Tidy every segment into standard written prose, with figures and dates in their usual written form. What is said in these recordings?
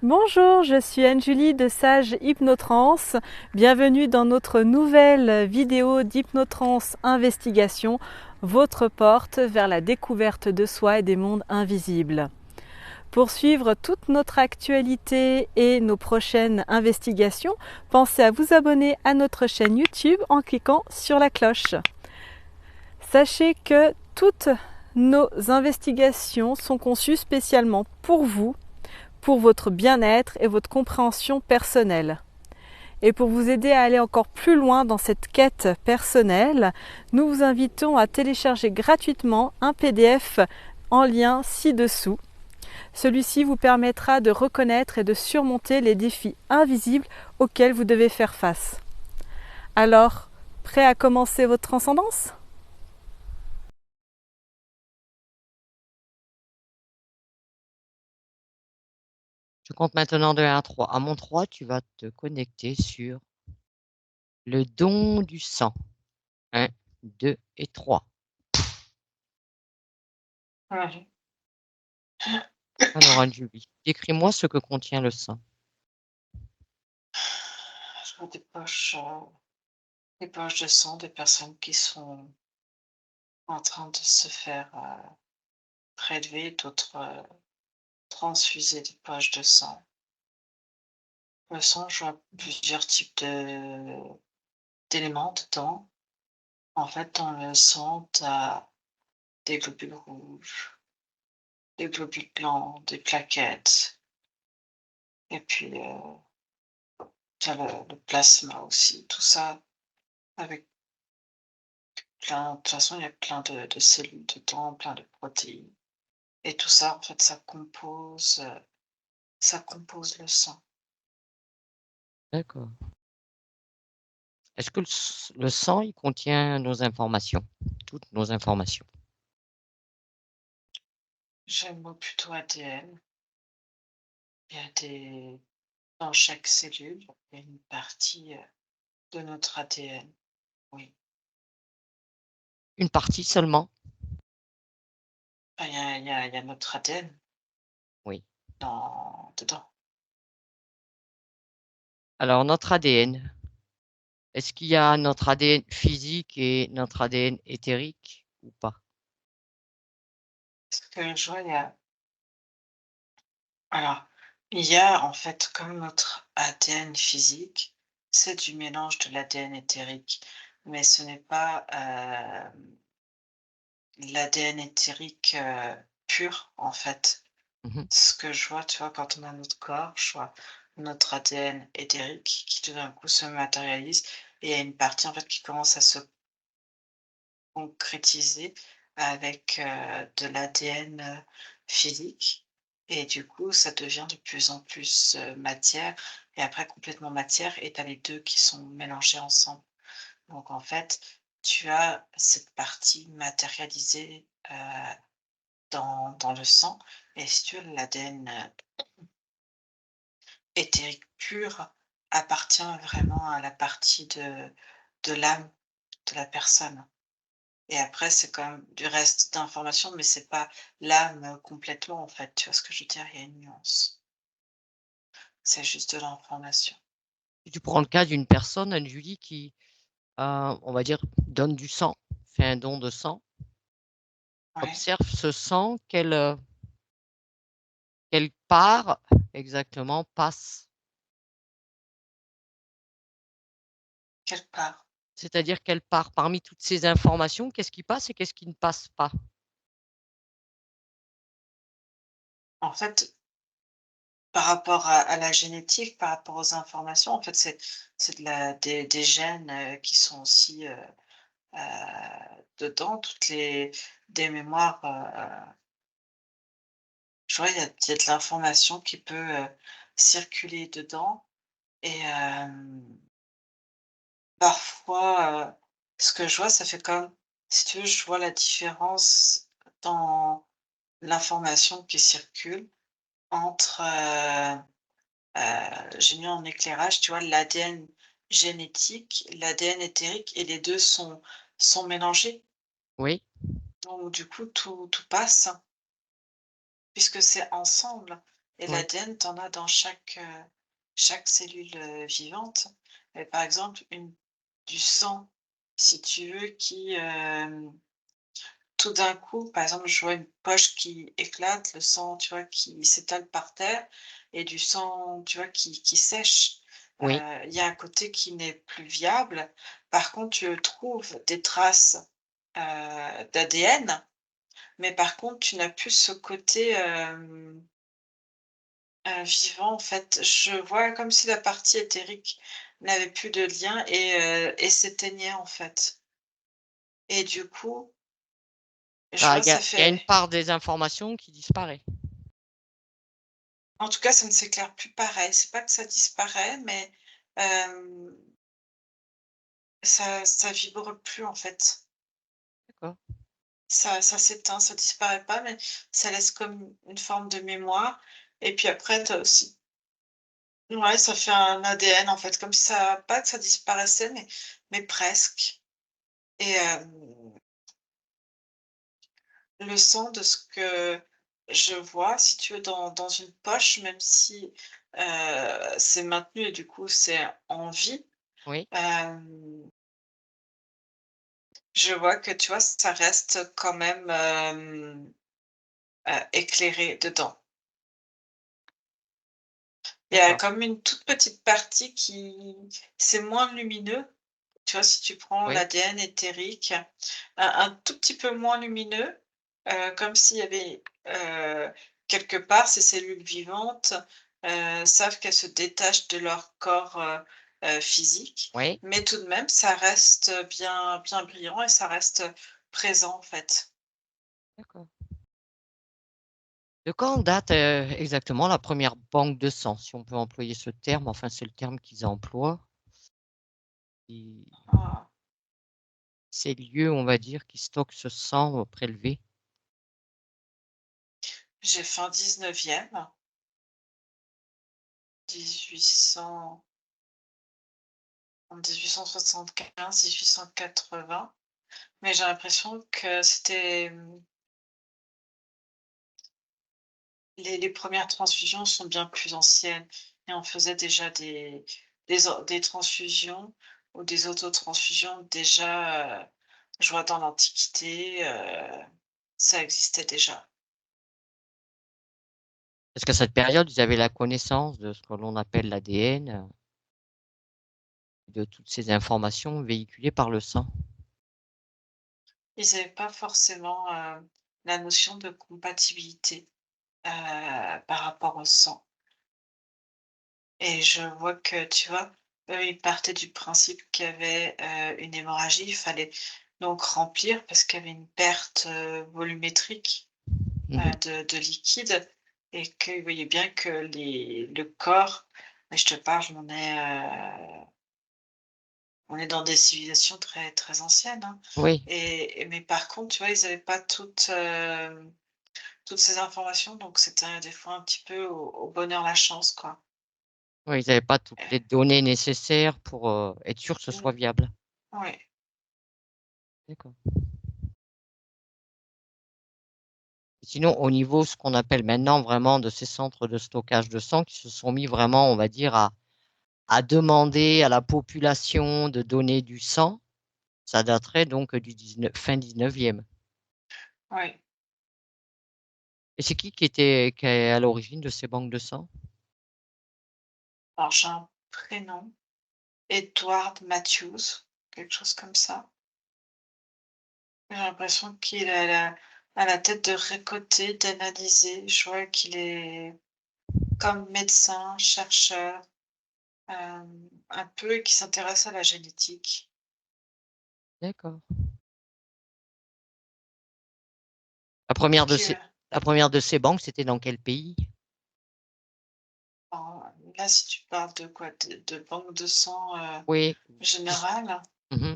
Bonjour, je suis Anne-Julie de Sage Hypnotrance. Bienvenue dans notre nouvelle vidéo d'Hypnotrance Investigation, votre porte vers la découverte de soi et des mondes invisibles. Pour suivre toute notre actualité et nos prochaines investigations, pensez à vous abonner à notre chaîne YouTube en cliquant sur la cloche. Sachez que toutes nos investigations sont conçues spécialement pour votre bien-être et votre compréhension personnelle. Et pour vous aider à aller encore plus loin dans cette quête personnelle, nous vous invitons à télécharger gratuitement un PDF en lien ci-dessous. Celui-ci vous permettra de reconnaître et de surmonter les défis invisibles auxquels vous devez faire face. Alors, prêt à commencer votre transcendance ? Je compte maintenant de 1 à 3. À mon 3, tu vas te connecter sur le don du sang. 1, 2 et 3. Ouais. Alors, Anne-Julie, décris-moi ce que contient le sang. Je vois des poches de sang, des personnes qui sont en train de se faire prélever, d'autres transfuser des poches de sang. Le sang, je vois plusieurs types d'éléments dedans. En fait, dans le sang, tu as des globules rouges, des globules blancs, des plaquettes, et puis tu as le plasma aussi. Tout ça avec de toute façon, il y a plein de cellules dedans, plein de protéines. Et tout ça, en fait, ça compose le sang. D'accord. Est-ce que le sang, il contient nos informations, toutes nos informations? J'aime plutôt ADN. Il y a dans chaque cellule, il y a une partie de notre ADN. Oui. Une partie seulement? Enfin, il y a notre ADN Oui. dedans. Alors, notre ADN, est-ce qu'il y a notre ADN physique et notre ADN éthérique ou pas? Ce que je vois, alors, il y a en fait comme notre ADN physique, c'est du mélange de l'ADN éthérique, mais ce n'est pas l'ADN éthérique pur en fait. Mmh. Ce que je vois, tu vois, quand on a notre corps, je vois notre ADN éthérique qui tout d'un coup se matérialise et il y a une partie en fait qui commence à se concrétiser avec de l'ADN physique et du coup ça devient de plus en plus matière et après complètement matière et tu as les 2 qui sont mélangés ensemble. Donc en fait, tu as cette partie matérialisée dans le sang et si tu veux l'ADN éthérique pur appartient vraiment à la partie de l'âme de la personne et après c'est quand même du reste d'informations, mais c'est pas l'âme complètement en fait, tu vois ce que je veux dire? Il y a une nuance. C'est juste de l'information. Si tu prends le cas d'une personne, Anne-Julie, qui, on va dire, donne du sang, fait un don de sang, Ouais, observe ce sang, quelle part exactement passe? quelque part. C'est-à-dire quelle part parmi toutes ces informations, qu'est-ce qui passe et qu'est-ce qui ne passe pas? En fait, par rapport à la génétique, par rapport aux informations, en fait, c'est des gènes, qui sont aussi, dedans, toutes les des mémoires, tu vois, il y a de l'information qui peut, circuler dedans et parfois, ce que je vois, ça fait comme si tu veux, je vois la différence dans l'information qui circule entre, j'ai mis en éclairage, tu vois, l'ADN génétique, l'ADN éthérique et les 2 sont mélangés. Oui, Donc du coup, tout passe puisque c'est ensemble. Et Oui, l'ADN, tu en as dans chaque cellule, vivante. Et par exemple, du sang, si tu veux, tout d'un coup, par exemple, je vois une poche qui éclate, le sang, tu vois, qui s'étale par terre et du sang, tu vois, qui sèche. oui, Il y a un côté qui n'est plus viable. Par contre, tu trouves des traces, d'ADN, mais par contre, tu n'as plus ce côté, vivant, en fait. Je vois comme si la partie éthérique n'avait plus de lien et s'éteignait, en fait. Et du coup, je bah, vois, ça il y a une fait part des informations qui disparaît. en tout cas, ça ne s'éclaire plus pareil. C'est pas que ça disparaît, mais hem, ça vibre plus, en fait. D'accord. Ça s'éteint, ça disparaît pas, mais ça laisse comme une forme de mémoire et puis après tu as aussi ouais, ça fait un ADN, en fait, comme si ça pas que ça disparaissait, mais presque et le sang de ce que je vois, si tu veux, dans une poche, même si, c'est maintenu et du coup, c'est en vie, Oui, hem je vois que, tu vois, ça reste quand même, éclairé dedans. Il y a d'accord. comme une toute petite partie qui c'est moins lumineux, tu vois? Si tu prends Oui, l'ADN éthérique, un tout petit peu moins lumineux, comme s'il y avait, quelque part ces cellules vivantes, savent qu'elles se détachent de leur corps, physique, oui, mais tout de même ça reste, bien brillant et ça reste, présent, en fait. d'accord. De quand date, exactement la première banque de sang? Si on peut employer ce terme, enfin, c'est le terme qu'ils emploient. Et Ah. ces lieux, on va dire, qui stockent ce sang, prélevé. J'ai fin 19e, 1800 en 1875, 1880, mais j'ai l'impression que c'était, les 1res transfusions sont bien plus anciennes et on faisait déjà des transfusions ou des autotransfusions déjà, je vois dans l'Antiquité, ça existait déjà. Parce qu'à cette période, ils avaient la connaissance de ce que l'on appelle l'ADN, de toutes ces informations véhiculées par le sang. Ils n'avaient pas forcément, la notion de compatibilité, par rapport au sang. Et je vois que, tu vois, eux, ils partaient du principe qu'il y avait, une hémorragie. Il fallait donc remplir parce qu'il y avait une perte, volumétrique, Mmh. de liquide et qu'ils voyaient bien que le corps mais je te parle, on est dans des civilisations très, très anciennes, hein Oui, mais par contre, tu vois, ils avaient pas toutes ces informations donc c'était des fois un petit peu au bonheur la chance, quoi. oui, ils avaient pas toutes les données nécessaires pour, être sûr que ce soit Mmh, viable. ouais. D'accord. Sinon, au niveau, ce qu'on appelle maintenant vraiment de ces centres de stockage de sang qui se sont mis vraiment, on va dire, à demander à la population de donner du sang, ça daterait donc du 19 fin 19e. Ouais. Et c'est qui est à l'origine de ces banques de sang? Alors j'ai un prénom, Edward Matthews, quelque chose comme ça. J'ai l'impression qu'il a la tête de récolter, d'analyser. Je vois qu'il est comme médecin, chercheur, un peu et qui s'intéresse à la génétique. D'accord. La première de Qui, ces la première de ces banques, c'était dans quel pays? alors là, si tu parles de quoi? De banque de sang, Oui, plus générale, mmh.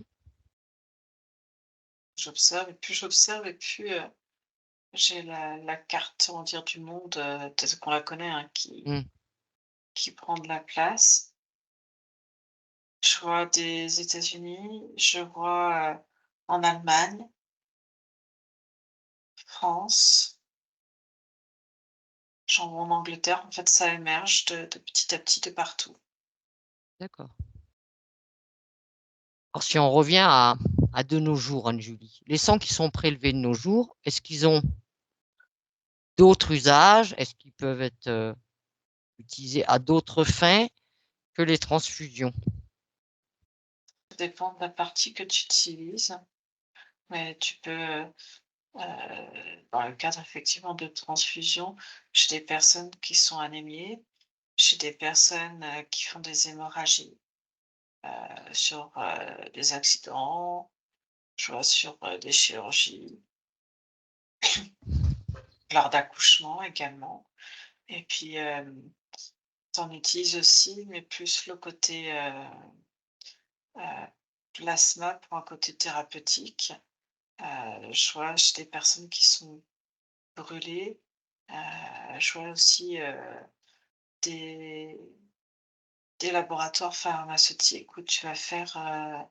j'observe et plus j'observe et plus, j'ai la carte, on va dire, du monde, peut-être qu'on la connaît, hein, Mmh. qui prend de la place. Je vois des États-Unis, je vois, en Allemagne, France, Genre en Angleterre, en fait, ça émerge de petit à petit de partout. D'accord. Alors si on revient à de nos jours, Anne-Julie, les sangs qui sont prélevés de nos jours, est-ce qu'ils ont d'autres usages? Est-ce qu'ils peuvent être utilisés à d'autres fins que les transfusions? Ça dépend de la partie que tu utilises, mais tu peux, dans le cadre effectivement de transfusion, chez des personnes qui sont anémiées, chez des personnes, qui font des hémorragies, sur, des accidents, je vois sur, des chirurgies, lors d'accouchements également et puis, tu en utilises aussi, mais plus le côté, plasma pour un côté thérapeutique. Je vois chez des personnes qui sont brûlées, je vois aussi, des des laboratoires pharmaceutiques où tu vas faire,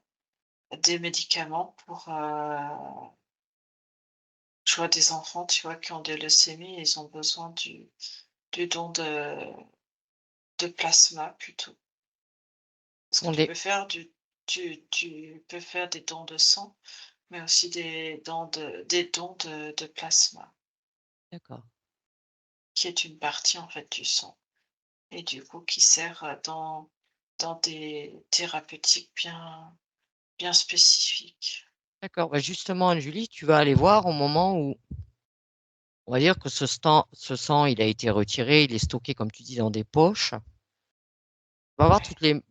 des médicaments pour, je vois des enfants, tu vois, qui ont des leucémies et ils ont besoin du don de plasma plutôt. Parce que On tu des... peux faire tu peux faire des dons de sang, mais aussi des dons de plasma, D'accord. qui est une partie, en fait, du sang et du coup qui sert, dans des thérapeutiques bien spécifiques. D'accord. Bah, justement, Anne-Julie, tu vas aller voir au moment où on va dire que ce sang, il a été retiré, il est stocké, comme tu dis, dans des poches. On va voir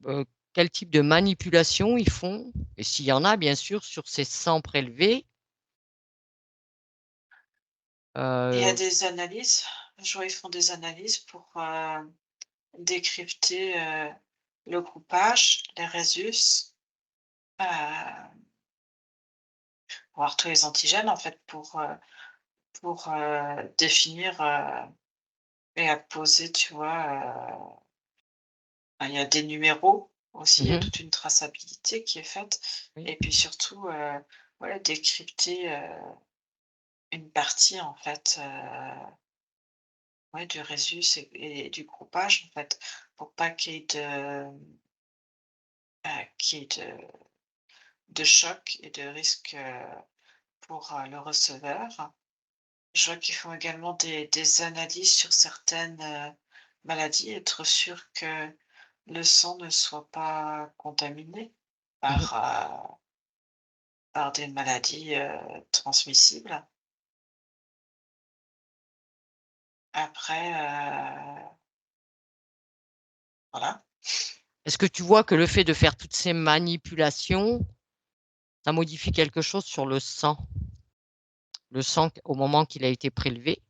Ouais. quel type de manipulation ils font, et s'il y en a, bien sûr, sur ces sangs prélevés. Il y a Euh, des analyses, je vois, ils font des analyses pour, décrypter, le groupage, les résus, heu, voir tous les antigènes, en fait, pour, définir, et apposer, tu vois, il y a des numéros aussi, il y a mhm, toute une traçabilité qui est faite oui, et puis surtout, ouais, décrypter, une partie, en fait, ouais, du résus et du groupage, en fait, pour pas qu'il y ait de choc et de risque, pour, le receveur. Je vois qu'ils font également des analyses sur certaines, maladies, être sûr que le sang ne soit pas contaminé mhm. par, par des maladies, transmissibles. Après, voilà. Est-ce que tu vois que le fait de faire toutes ces manipulations, ça modifie quelque chose sur le sang au moment qu'il a été prélevé?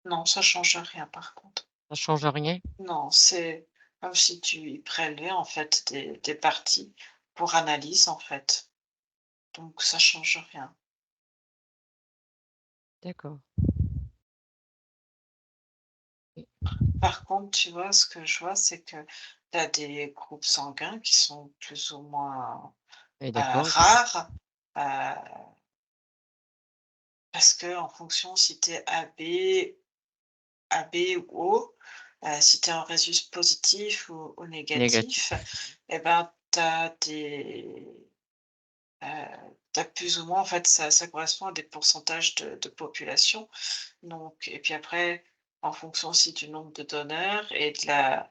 Non, ça change rien par contre. Ça change rien? Non, c'est comme si tu y prélevais en fait des parties pour analyse en fait, donc ça change rien. D'accord. Par contre, tu vois, ce que je vois, c'est que tu as des groupes sanguins qui sont plus ou moins, Et d'accord. rares, heu, parce que en fonction si tu es AB ou O, si tu es en résus positif ou négatif Négatif. et ben, tu as des tu plus ou moins en fait ça correspond à des pourcentages de population donc et puis après, en fonction aussi du nombre de donneurs et de la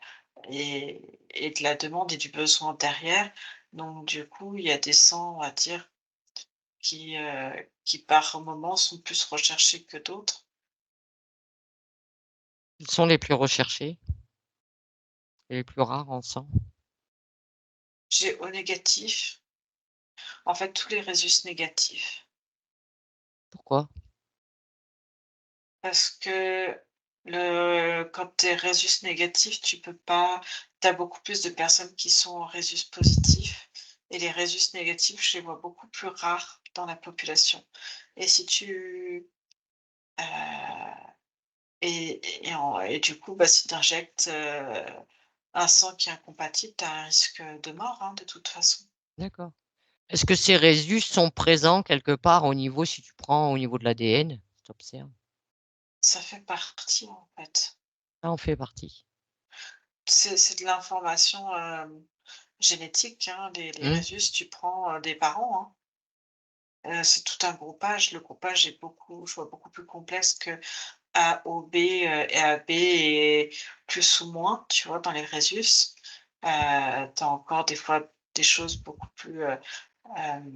demande et du besoin derrière, donc du coup, il y a des sangs, on va dire, qui par moment sont plus recherchés que d'autres. Ils sont les plus recherchés et les plus rares en sang. J'ai O négatif, en fait tous les résus négatifs Pourquoi? parce que quand tu es résus négatif, tu peux pas tu as beaucoup plus de personnes qui sont en résus positif et les résus négatifs, je les vois beaucoup plus rares dans la population et si tu, heu et du coup, bah, si tu injectes, un sang qui est incompatible, tu as un risque de mort, hein, de toute façon. D'accord. Est-ce que ces résus sont présents quelque part au niveau, si tu prends au niveau de l'ADN, si tu observes? Ça fait partie, en fait. Ça en fait partie. C'est de l'information, génétique, hein, les Mmh. résus, tu prends, des parents, hein. C'est tout un groupage. Le groupage est beaucoup je vois beaucoup plus complexe que A, O, B, et AB et plus ou moins, tu vois, dans les résus. Tu as encore des fois des choses beaucoup plus, hem,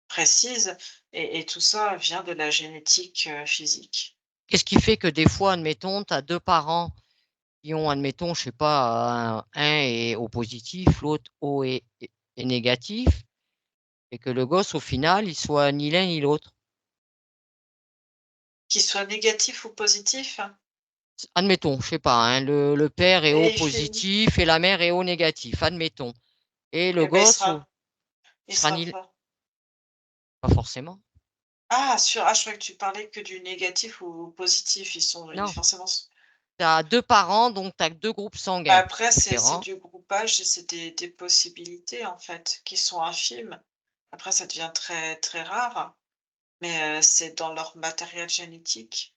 précises et tout ça vient de la génétique, physique. Qu'est-ce qui fait que des fois, admettons, tu as 2 parents qui ont, admettons, je sais pas, un est O positif, l'autre O est négatif et que le gosse, au final, il soit ni l'un ni l'autre? Qu'il soit négatif ou positif Admettons, je sais pas, hein, le père est O et il fait positif et la mère est O négatif, admettons et le et beh, gosse, il il sera sera ni quoi? pas forcément. Je croyais que tu parlais que du négatif ou positif. Ils Non, forcément tu as 2 parents, donc tu as 2 groupes sanguins après c'est différents. du groupage et c'est des possibilités, en fait, qui sont infimes. Après ça devient très, très rare, mais c'est dans leur matériel génétique.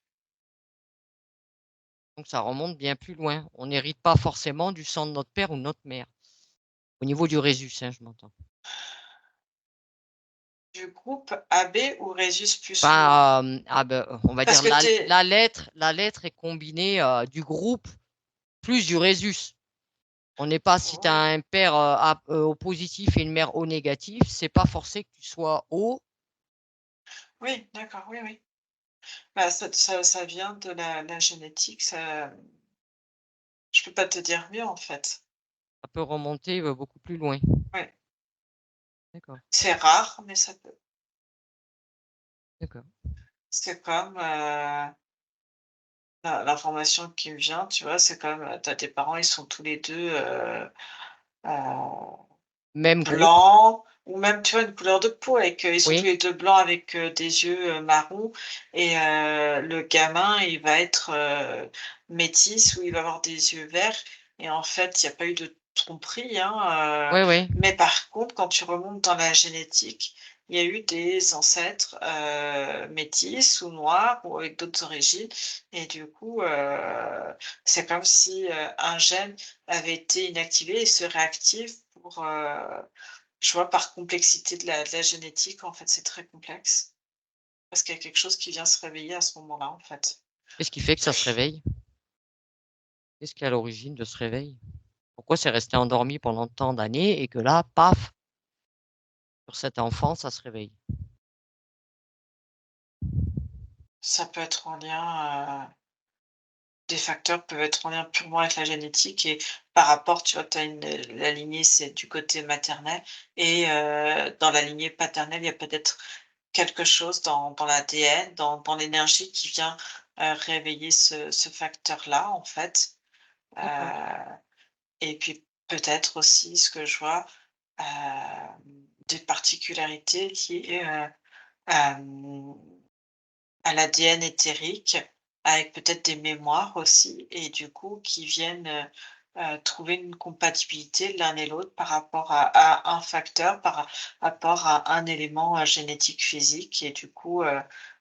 Donc ça remonte bien plus loin. On n'hérite pas forcément du sang de notre père ou de notre mère. Au niveau du résus, hein, je m'entends. Du groupe AB ou Rhésus plus moins? Enfin, ah bah, on va Parce dire que tu es la lettre est combinée, du groupe plus du résus. On n'est pas si tu as oui, un père, O positif et une mère O négatif, c'est pas forcé que tu sois O, oui, d'accord, oui, oui. Bah, ça vient de la génétique, ça je peux pas te dire mieux, en fait. ça peut remonter, beaucoup plus loin. Ouais, D'accord, c'est rare, mais ça peut. d'accord. C'est comme, l'information qui me vient, tu vois, c'est comme, tu as tes parents, ils sont tous les 2 heu, Même groupe, blancs ou même, tu vois, une couleur de peau avec, ils sont tous oui, les 2 blancs avec, des yeux, marrons et le gamin, il va être, métis ou il va avoir des yeux verts et en fait, il y a pas eu de tromperie, hein, oui, oui, mais par contre, quand tu remontes dans la génétique, il y a eu des ancêtres, métis ou noirs ou avec d'autres origines et du coup, c'est comme si, un gène avait été inactivé et se réactive pour, je vois par complexité de la génétique, en fait, c'est très complexe. Parce qu'il y a quelque chose qui vient se réveiller à ce moment-là, en fait. qu'est-ce qui fait que ça se réveille? Qu'est-ce qui est à l'origine de ce réveil? Pourquoi c'est resté endormi pendant tant d'années et que là, paf, sur cet enfant, ça se réveille? Ça peut être en lien, des facteurs peuvent être en lien purement avec la génétique et par rapport, tu vois, tu as la lignée, c'est du côté maternel et dans la lignée paternelle, il y a peut-être quelque chose dans l'ADN, dans l'énergie qui vient, réveiller ce facteur-là, en fait. Heu D'accord, Et puis peut-être aussi ce que je vois, des particularités liées, à l'ADN éthérique, avec peut-être des mémoires aussi et du coup qui viennent, trouver une compatibilité l'un et l'autre par rapport à un facteur, par rapport à un élément, génétique physique et du coup,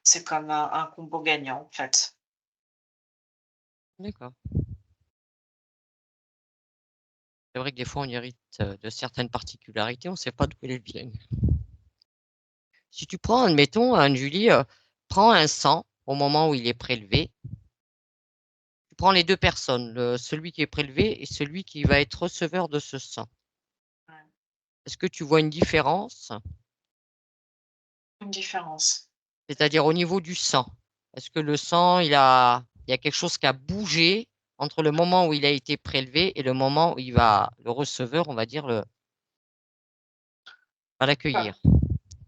c'est comme un combo gagnant en fait. d'accord. C'est vrai que des fois, on hérite, de certaines particularités, on ne sait pas d'où elles viennent. Si tu prends, admettons, Anne-Julie, prends un sang au moment où il est prélevé. Tu prends les 2 personnes, celui qui est prélevé et celui qui va être receveur de ce sang. Ouais. Est-ce que tu vois une différence? Une différence. C'est-à-dire au niveau du sang. Est-ce que le sang, il y a quelque chose qui a bougé entre le moment où il a été prélevé et le moment où le receveur, on va dire, va l'accueillir?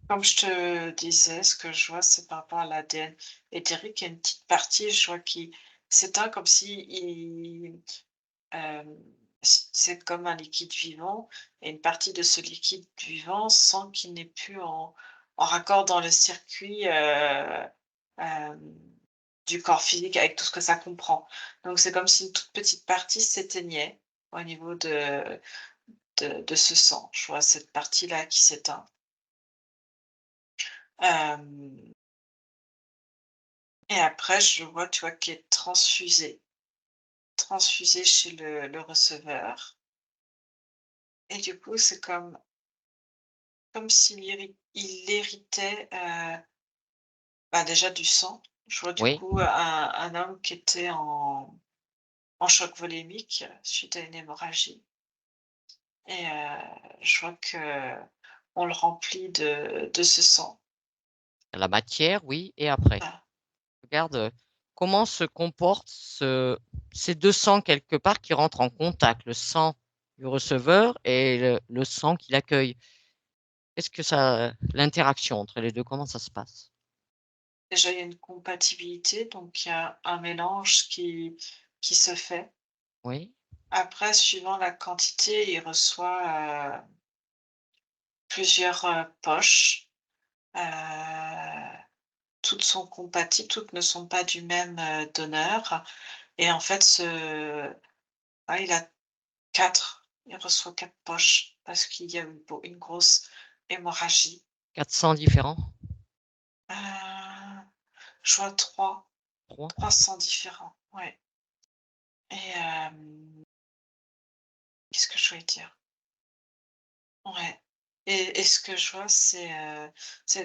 Comme je te disais, ce que je vois, c'est par rapport à l'ADN éthérique, il y a une petite partie, je vois qui s'éteint comme si hem, c'est comme un liquide vivant et une partie de ce liquide vivant sent qu'il n'est plus en raccord dans le circuit, hem, du corps physique avec tout ce que ça comprend. Donc c'est comme si une toute petite partie s'éteignait au niveau de ce sang. Je vois cette partie-là qui s'éteint. Hem Et après, je vois, tu vois, qui est transfusé chez le receveur. Et du coup, c'est comme s'il il héritait, bah, déjà du sang. Je vois du Oui, coup un homme qui était en choc volémique suite à une hémorragie et je vois que on le remplit de ce sang. la matière, oui, et après? Ah, Regarde, comment se comportent ces 2 sangs quelque part qui rentrent en contact, le sang du receveur et le sang qui l'accueille. Qu'est-ce que ça l'interaction entre les 2, comment ça se passe? déjà, il y a une compatibilité, donc il y a un mélange qui se fait. Oui, Après, suivant la quantité, il reçoit, plusieurs, poches, heu, toutes sont compatibles, toutes ne sont pas du même, donneur et en fait, il a 4, il reçoit 4 poches parce qu'il y a eu une grosse hémorragie. 4 sangs différents? Heu, je vois 3. 3 sangs différents, ouais et qu'est-ce que je voulais dire? Ouais et ce que je vois, c'est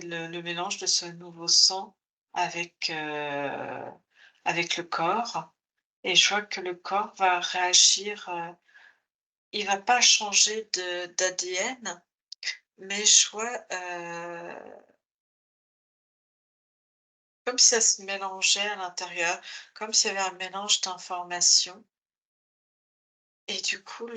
le mélange de ce nouveau sang avec, avec le corps et je vois que le corps va réagir, il va pas changer de d'ADN, mais je vois, comme si ça se mélangeait à l'intérieur, comme s'il y avait un mélange d'informations et du coup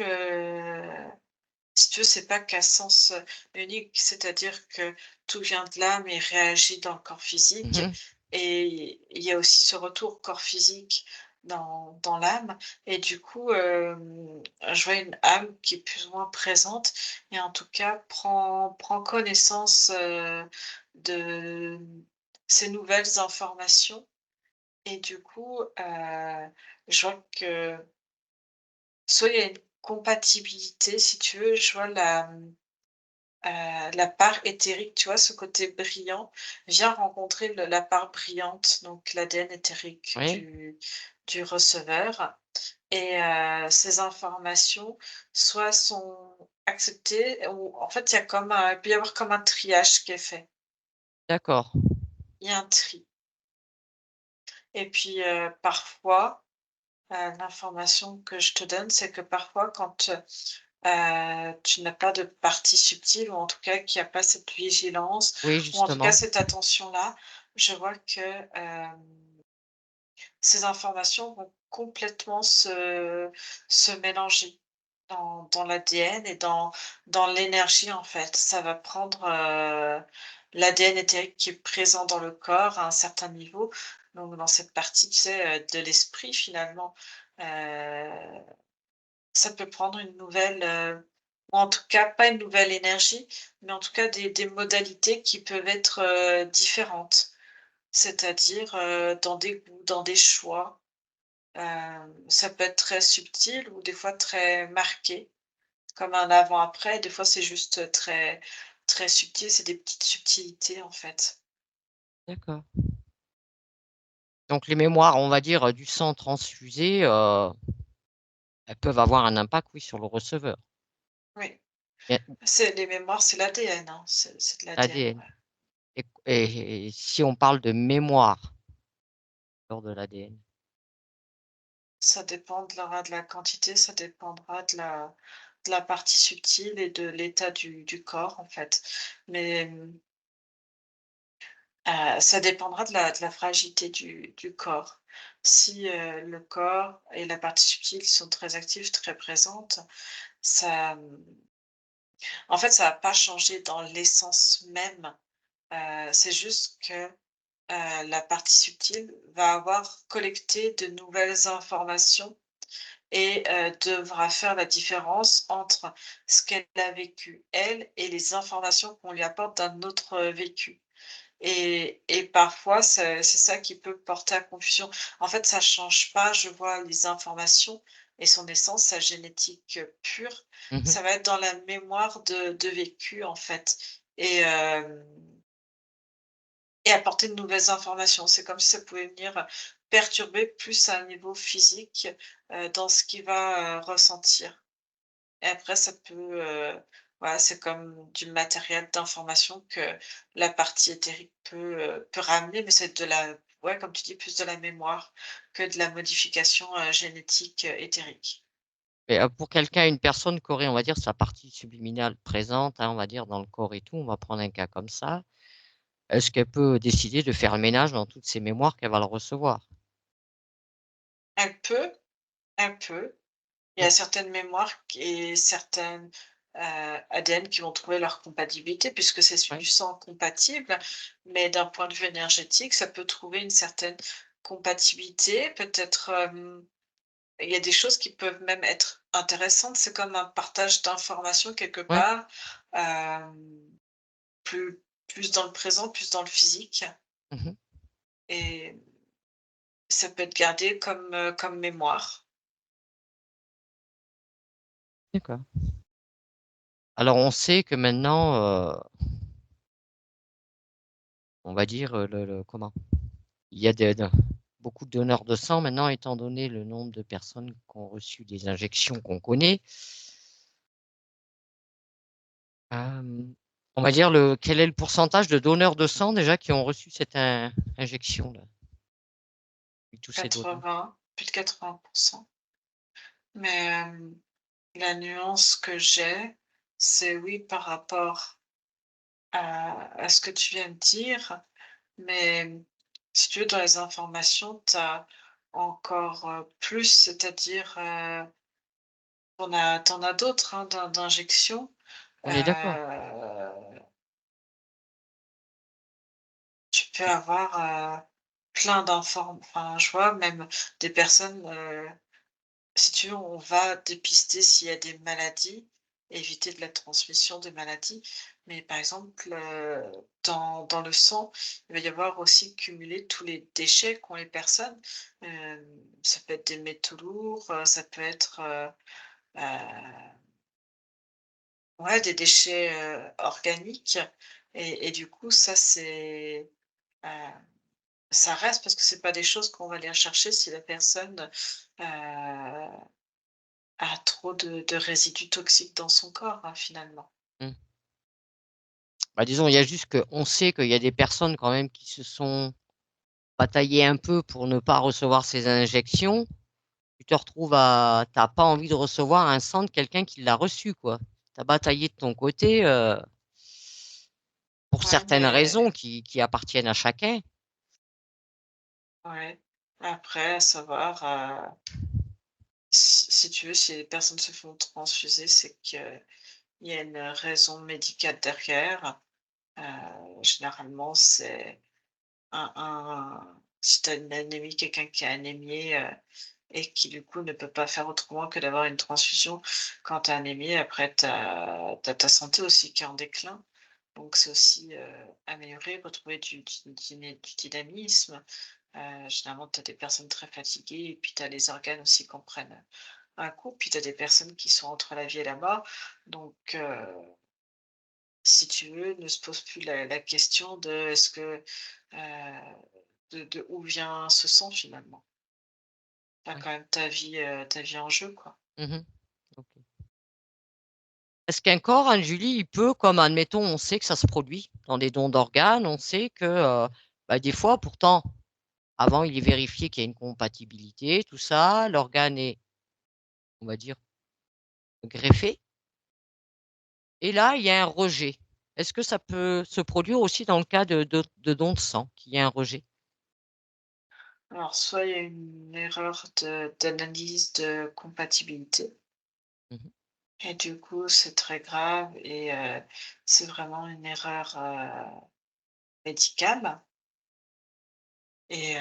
si tu veux, c'est pas qu'à sens, unique, c'est-à-dire que tout vient de l'âme et réagit dans le corps physique Mmh. et il y a aussi ce retour corps physique dans l'âme et du coup, je vois une âme qui est plus ou moins présente et en tout cas prend connaissance, de ces nouvelles informations et du coup, je vois que soit il y a une compatibilité, si tu veux, je vois la part éthérique, tu vois, ce côté brillant, vient rencontrer la part brillante, donc l'ADN éthérique Oui, du receveur et ces informations soit sont acceptées ou en fait, il peut y avoir comme un triage qui est fait. d'accord. Il y a un tri et puis, parfois, l'information que je te donne, c'est que parfois quand, tu n'as pas de partie subtile ou en tout cas qu'il y a pas cette vigilance Oui, ou en tout cas justement. cette attention-là, je vois que, ces informations vont complètement se mélanger dans l'ADN et dans l'énergie, en fait. Ça va prendre, l'ADN éthérique qui est présent dans le corps à un certain niveau, donc dans cette partie, tu sais, de l'esprit finalement, heu ça peut prendre une nouvelle, ou en tout cas pas une nouvelle énergie, mais en tout cas des modalités qui peuvent être, différentes. C'est-à-dire, dans des goûts, dans des choix. Ça peut être très subtil ou des fois très marqué, comme un avant-après. Des fois, c'est juste, très subtil, c'est des petites subtilités, en fait. D'accord. Donc les mémoires, on va dire, du sang transfusé, elles peuvent avoir un impact, oui, sur le receveur. Oui, Et c'est les mémoires, c'est l'ADN, hein, c'est de l'ADN, l'ADN. ouais. Et si on parle de mémoire lors de l'ADN? Ça dépendra de la quantité, ça dépendra de la partie subtile et de l'état du corps, en fait. Mais, ça dépendra de la fragilité du corps. Si, le corps et la partie subtile sont très actifs, très présentes, ça, en fait, ça va pas changer dans l'essence même. C'est juste que, la partie subtile va avoir collecté de nouvelles informations et devra faire la différence entre ce qu'elle a vécu elle et les informations qu'on lui apporte d'un autre, vécu et parfois c'est ça qui peut porter à confusion. En fait, ça change pas, je vois les informations et son essence, sa génétique, pure, Mmh. ça va être dans la mémoire de vécu, en fait et et apporter de nouvelles informations. C'est comme si ça pouvait venir perturber plus à un niveau physique, dans ce qu'il va, ressentir. Et après ça peut, voilà, c'est comme du matériel d'information que la partie éthérique peut ramener, mais c'est de la ouais, comme tu dis, plus de la mémoire que de la modification, génétique, éthérique. Et pour quelqu'un, une personne qui aurait, on va dire, sa partie subliminale présente, hein, on va dire, dans le corps et tout, on va prendre un cas comme ça, est-ce qu'elle peut décider de faire le ménage dans toutes ces mémoires qu'elle va le recevoir? Elle peut, elle peut. Il y Mmh, a certaines mémoires et certaines, ADN qui vont trouver leur compatibilité puisque c'est ouais, du sang compatible, mais d'un point de vue énergétique, ça peut trouver une certaine compatibilité. Peut-être, il y a des choses qui peuvent même être intéressantes. C'est comme un partage d'informations quelque ouais. part, plus dans le présent, plus dans le physique Mmh. et ça peut être gardé comme mémoire. D'accord. Alors on sait que maintenant, on va dire, le comment? Il y a beaucoup de donneurs de sang maintenant, étant donné le nombre de personnes qui ont reçu des injections qu'on connaît. On va dire quel est le pourcentage de donneurs de sang déjà qui ont reçu cette injection-là? Tous ces donneurs. 80, plus de 80. Mais, la nuance que j'ai, c'est oui par rapport à ce que tu viens de dire, mais si tu veux, dans les informations, tu as encore, plus, c'est-à-dire, tu as d'autres, hein, d'injections. On est d'accord. Tu peux avoir, plein enfin, je vois même des personnes, si tu veux, on va dépister s'il y a des maladies, éviter de la transmission des maladies. Mais par exemple, dans le sang, il va y avoir aussi cumulé tous les déchets qu'ont les personnes. Ça peut être des métaux lourds, ça peut être, ouais, des déchets, organiques et du coup, ça, heu, ça reste parce que c'est pas des choses qu'on va aller rechercher si la personne, a trop de résidus toxiques dans son corps, hein, finalement. Mmh. Bah, disons, il y a juste qu'on sait qu'il y a des personnes quand même qui se sont bataillées un peu pour ne pas recevoir ces injections. Tu te retrouves à tu pas envie de recevoir un sang de quelqu'un qui l'a reçu, quoi. Tu as bataillé de ton côté, pour Ouais, certaines raisons mais qui appartiennent à chacun. ouais. Après, à savoir, si tu veux, si les personnes se font transfuser, c'est qu'il y a une raison médicale derrière. Généralement, c'est si tu as une anémie, quelqu'un qui est anémié, et qui du coup ne peut pas faire autrement que d'avoir une transfusion. Quand tu es anémié, après tu as ta santé aussi qui est en déclin. Donc c'est aussi, améliorer, retrouver du dynamisme. Généralement, tu as des personnes très fatiguées et puis tu as les organes aussi qui en prennent un coup. Puis tu as des personnes qui sont entre la vie et la mort. Donc, si tu veux, ne se pose plus la question de est-ce que, de où vient ce sang finalement? Tu as Ouais. quand même ta vie en jeu, quoi. Mmh. OK. Est-ce qu'un corps, Anne-Julie, il peut comme admettons, on sait que ça se produit dans des dons d'organes, on sait que, bah, des fois pourtant, avant il est vérifié qu'il y a une compatibilité, tout ça, l'organe est, on va dire, greffé et là, il y a un rejet. Est-ce que ça peut se produire aussi dans le cas de dons de sang, qu'il y ait un rejet? Alors soit il y a une erreur d'analyse de compatibilité Mmh mh. et du coup c'est très grave et c'est vraiment une erreur, médicale et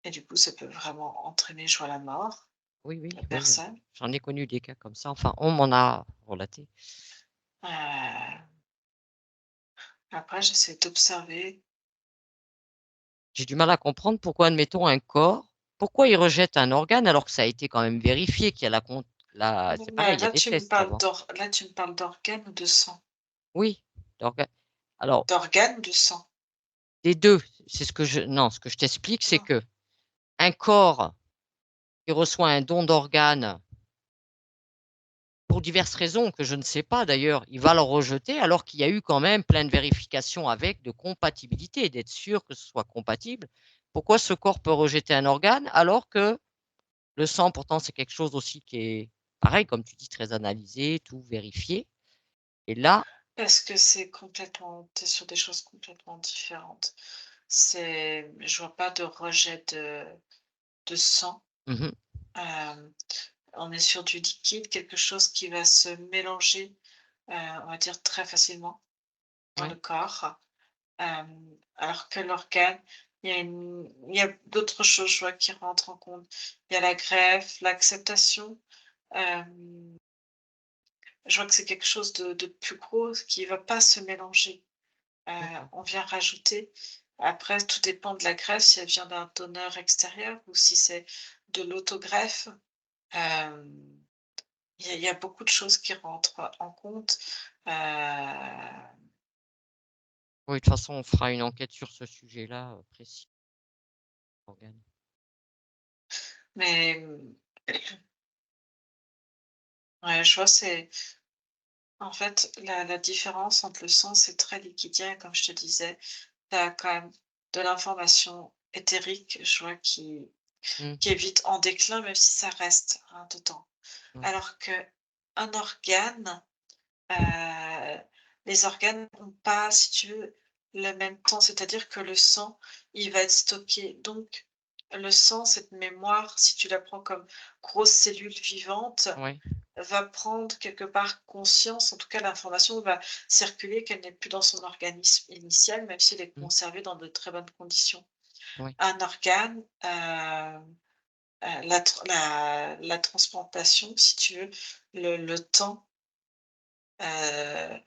et du coup ça peut vraiment entraîner, je vois, la mort Oui, de oui, la oui, personne. j'en ai connu des cas comme ça, enfin, on m'en a relaté. Heu, Après j'essaie d'observer. J'ai du mal à comprendre pourquoi, admettons, un corps, pourquoi il rejette un organe alors que ça a été quand même vérifié qu'il y a c'est pareil, Mais il y a des tests avant. là tu me parles d'organes ou de sang? Oui, d'organes. Alors, D'organes ou de sang? des 2. C'est ce que je non, ce que je t'explique, c'est Non. que un corps qui reçoit un don d'organes pour diverses raisons que je ne sais pas d'ailleurs, il va le rejeter alors qu'il y a eu quand même plein de vérifications avec, de compatibilité, d'être sûr que ce soit compatible. Pourquoi ce corps peut rejeter un organe alors que le sang, pourtant, c'est quelque chose aussi qui est pareil, comme tu dis, très analysé, tout vérifié. Et là, Parce que c'est complètement tu es sur des choses complètement différentes. Je vois pas de rejet de sang. mmh Hem, on est sur du liquide, quelque chose qui va se mélanger, on va dire très facilement dans le ouais, corps. Alors que l'organe, il y a d'autres choses, je vois, qui rentrent en compte. Il y a la greffe, l'acceptation. Hem, je vois que c'est quelque chose de plus gros qui va pas se mélanger. d'accord. On vient rajouter. Après, tout dépend de la greffe, si elle vient d'un donneur extérieur ou si c'est de l'autogreffe. Hem, il y a beaucoup de choses qui rentrent en compte. Heu, Oui, de toute façon, on fera une enquête sur ce sujet-là, précis, organes. mais, ouais, je vois, c'est en fait, la différence entre le sang, c'est très liquidien, comme je te disais. Tu as quand même de l'information éthérique, je vois, Mmh, qui est vite en déclin, même si ça reste, hein, dedans. mmh, Alors qu'un organe, heu, les organes n'ont pas, si tu veux, le même temps. C'est-à-dire que le sang, il va être stocké. Donc le sang, cette mémoire, si tu la prends comme grosse cellule vivante, ouais, va prendre quelque part conscience, en tout cas l'information va circuler qu'elle n'est plus dans son organisme initial, même si elle est mmh, conservée dans de très bonnes conditions. ouais, Un organe, la transplantation, si tu veux, le temps, heu,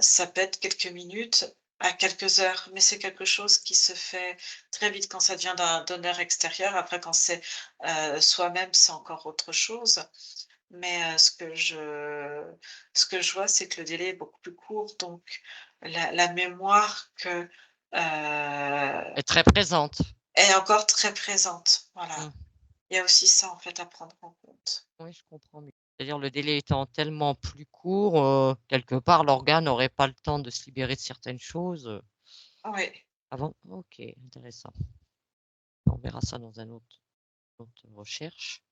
ça peut être quelques minutes à quelques heures, mais c'est quelque chose qui se fait très vite quand ça vient d'un donneur extérieur. Après quand c'est, soi-même, c'est encore autre chose. Mais, ce que je vois, c'est que le délai est beaucoup plus court, donc la mémoire est très présente. est encore très présente. Mmh, Voilà. Il y a aussi ça, en fait, à prendre en compte. oui, je comprends mieux. C'est-à-dire le délai étant tellement plus court, quelque part, l'organe n'aurait pas le temps de se libérer de certaines choses, Oui. avant? OK, intéressant. On verra ça dans un autre recherche.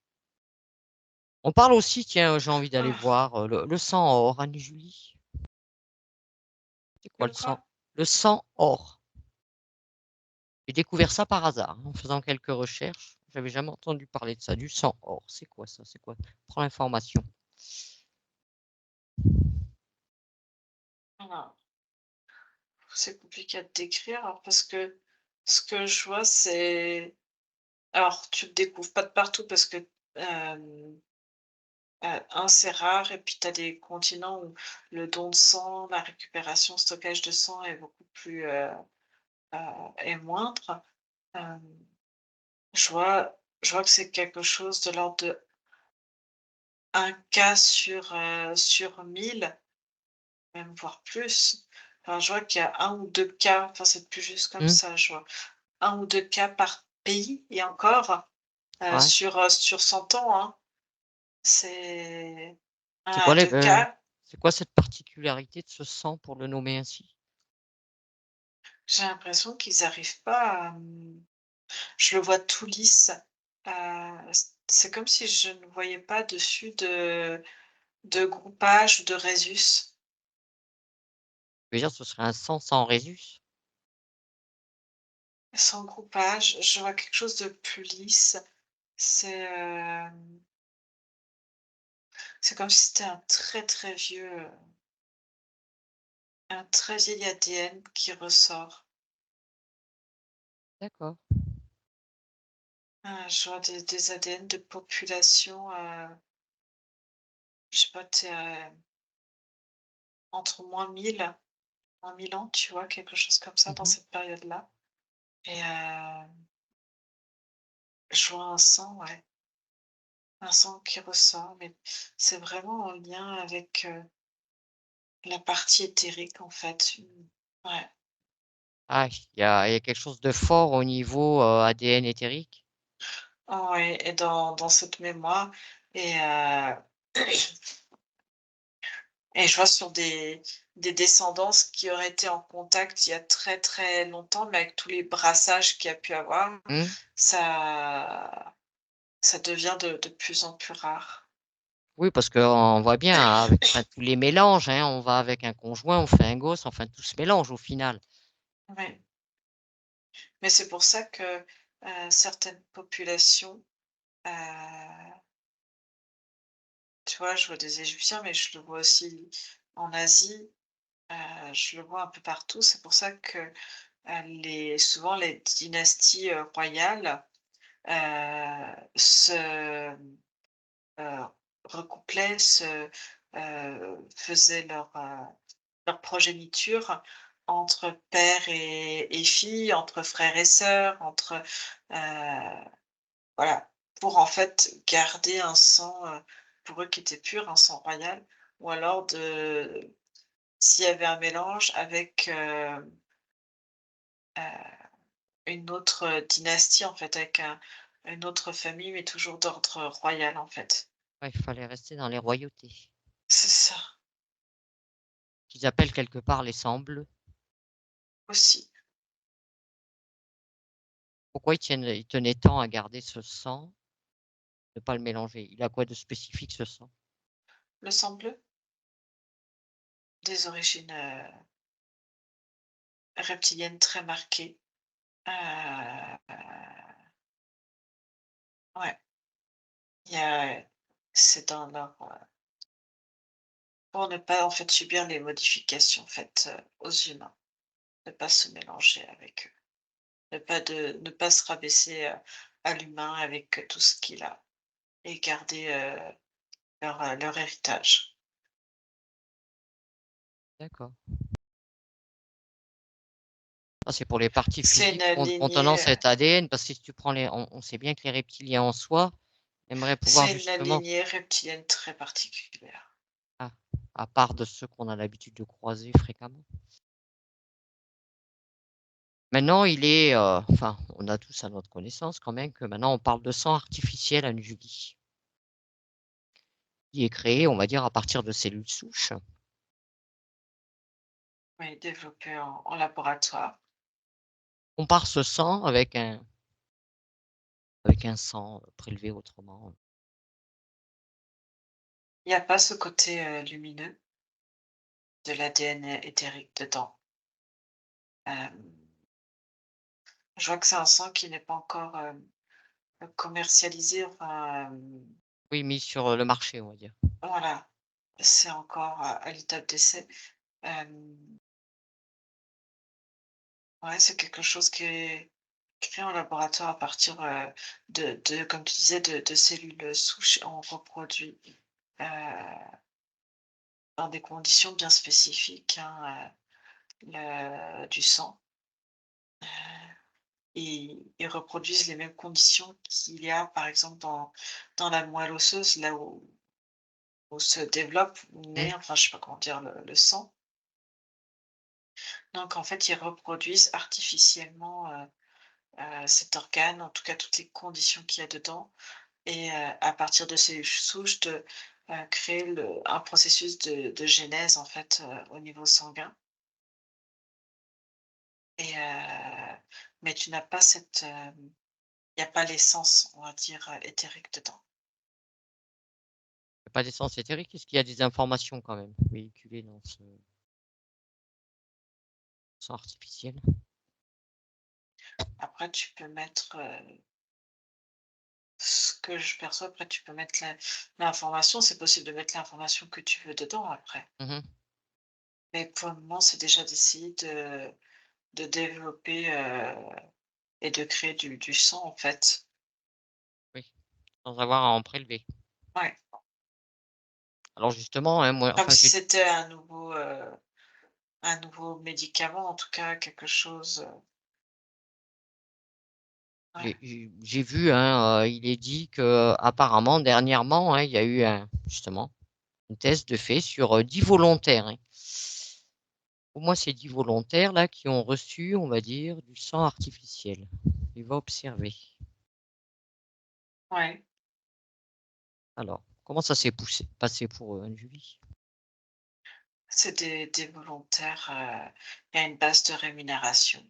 On parle aussi, tiens, j'ai envie d'aller Ah, voir, le sang or, Anne-Julie. C'est quoi le le sang? quoi? Le sang or. J'ai découvert ça par hasard, hein, en faisant quelques recherches. J'avais jamais entendu parler de ça, du sang or. C'est quoi ça? C'est quoi? Prends l'information. Alors, c'est compliqué à te décrire, alors parce que ce que je vois, c'est alors tu le découvres pas de partout parce que, hem 1, c'est rare et puis tu as des continents où le don de sang, la récupération, stockage de sang est beaucoup plus, heu, est moindre. Hem, je vois que c'est quelque chose de l'ordre de 1 cas sur 1000, même voire plus. Enfin, je vois qu'il y a 1 ou 2 cas, enfin, c'est plus juste comme Mmh, ça, je vois. 1 ou 2 cas par pays et encore, ouais. sur 100 ans, hein. C'est un C'est à quoi 2 cas. c'est quoi cette particularité de ce sang pour le nommer ainsi? J'ai l'impression qu'ils arrivent pas je le vois tout lisse, c'est comme si je ne voyais pas dessus de groupage ou de résus. Je veux dire, ce serait un sang sans résus? Sans groupage, je vois quelque chose de plus lisse. C'est, c'est comme si c'était un très vieil ADN qui ressort. D'accord. Je vois des ADN de population, je sais pas, tu entre -1000 ans, tu vois? Quelque chose comme ça dans Mmh. cette période-là et je vois un sang, ouais, un sang qui ressort, mais c'est vraiment en lien avec, la partie éthérique, en fait, ouais. Ah, il y a quelque chose de fort au niveau ADN éthérique. Oui, et dans cette mémoire et et je vois sur des descendances qui auraient été en contact il y a très, très longtemps, mais avec tous les brassages qu'il y a pu avoir, Hmm. ça ça devient de plus en plus rare. Oui, parce qu'on voit bien avec enfin, tous les mélanges, hein, on va avec un conjoint, on fait un gosse, enfin tout se mélange au final. Oui, mais c'est pour ça que, certaines populations, heu, tu vois, je vois des Égyptiens, mais je le vois aussi en Asie, je le vois un peu partout. C'est pour ça que, souvent les dynasties, royales, se, heu, recouplaient, faisaient leur progéniture entre père et fille, entre frères et sœurs, voilà, pour en fait garder un sang, pour eux qui était pur, un sang royal, ou alors s'il y avait un mélange avec, une autre, dynastie en fait, avec une autre famille, mais toujours d'ordre royal en fait. Ouais, il fallait rester dans les royautés, C'est ça, qu'ils appellent quelque part les sangs bleus. aussi. Pourquoi ils tenaient tant à garder ce sang, ne pas le mélanger? Il a quoi de spécifique ce sang? Le sang bleu, des origines, reptiliennes très marquées. Heu, ouais, il y a c'est dans leur, pour ne pas en fait subir les modifications faites, aux humains, ne pas se mélanger avec eux, ne pas se rabaisser, à l'humain avec tout ce qu'il a et garder, leur héritage. D'accord. Ah, c'est pour les parties C'est physiques une ont lignée, tendance à être ADN, parce que si tu prends on sait bien que les reptiliens en soi aimeraient pouvoir c'est une justement, lignée reptilienne très particulière. ah, à part de ceux qu'on a l'habitude de croiser fréquemment. Maintenant, enfin, on a tous à notre connaissance quand même que maintenant on parle de sang artificiel à Njugi, qui est créé, on va dire, à partir de cellules souches. Oui, développée en laboratoire. On compare ce sang avec un sang prélevé autrement. Il y a pas ce côté, lumineux de l'ADN éthérique dedans. Hem, je vois que c'est un sang qui n'est pas encore, commercialisé, enfin, Oui, mis sur le marché, on va dire. voilà, c'est encore à l'étape d'essai. Hem, ouais, c'est quelque chose qui est créé en laboratoire à partir, de comme tu disais, de cellules souches. On reproduit, heu, dans des conditions bien spécifiques, hein, du sang. Ils reproduisent les mêmes conditions qu'il y a, par exemple, dans la moelle osseuse, là où se développe, Mmh. naît, enfin, je sais pas comment dire, le sang. Donc en fait, ils reproduisent artificiellement, cet organe, en tout cas toutes les conditions qu'il y a dedans et à partir de ces souches de, créer un processus de génèse, en fait, au niveau sanguin et mais tu n'as pas il y a pas l'essence, on va dire, éthérique dedans. Pas d'essence éthérique, est-ce qu'il y a des informations quand même véhiculées dans ce sang artificiel? Après tu peux mettre, ce que je perçois, après tu peux mettre l'information, c'est possible de mettre l'information que tu veux dedans après. Mmh. Mais pour le moment, c'est déjà d'essayer de développer, et de créer du sang en fait. Oui, sans avoir à en prélever. Ouais, Alors justement, hein, moi comme enfin si c'était un nouveau médicament, en tout cas quelque chose, ouais. j'ai vu, hein, il est dit qu'apparemment dernièrement, hein, il y a eu justement une thèse de fait sur, 10 volontaires, hein, Au moins, c'est 10 volontaires là qui ont reçu, on va dire, du sang artificiel. Il va observer. Ouais. Alors, comment ça s'est passé pour eux, Julie? C'est des volontaires, il y a une base de rémunération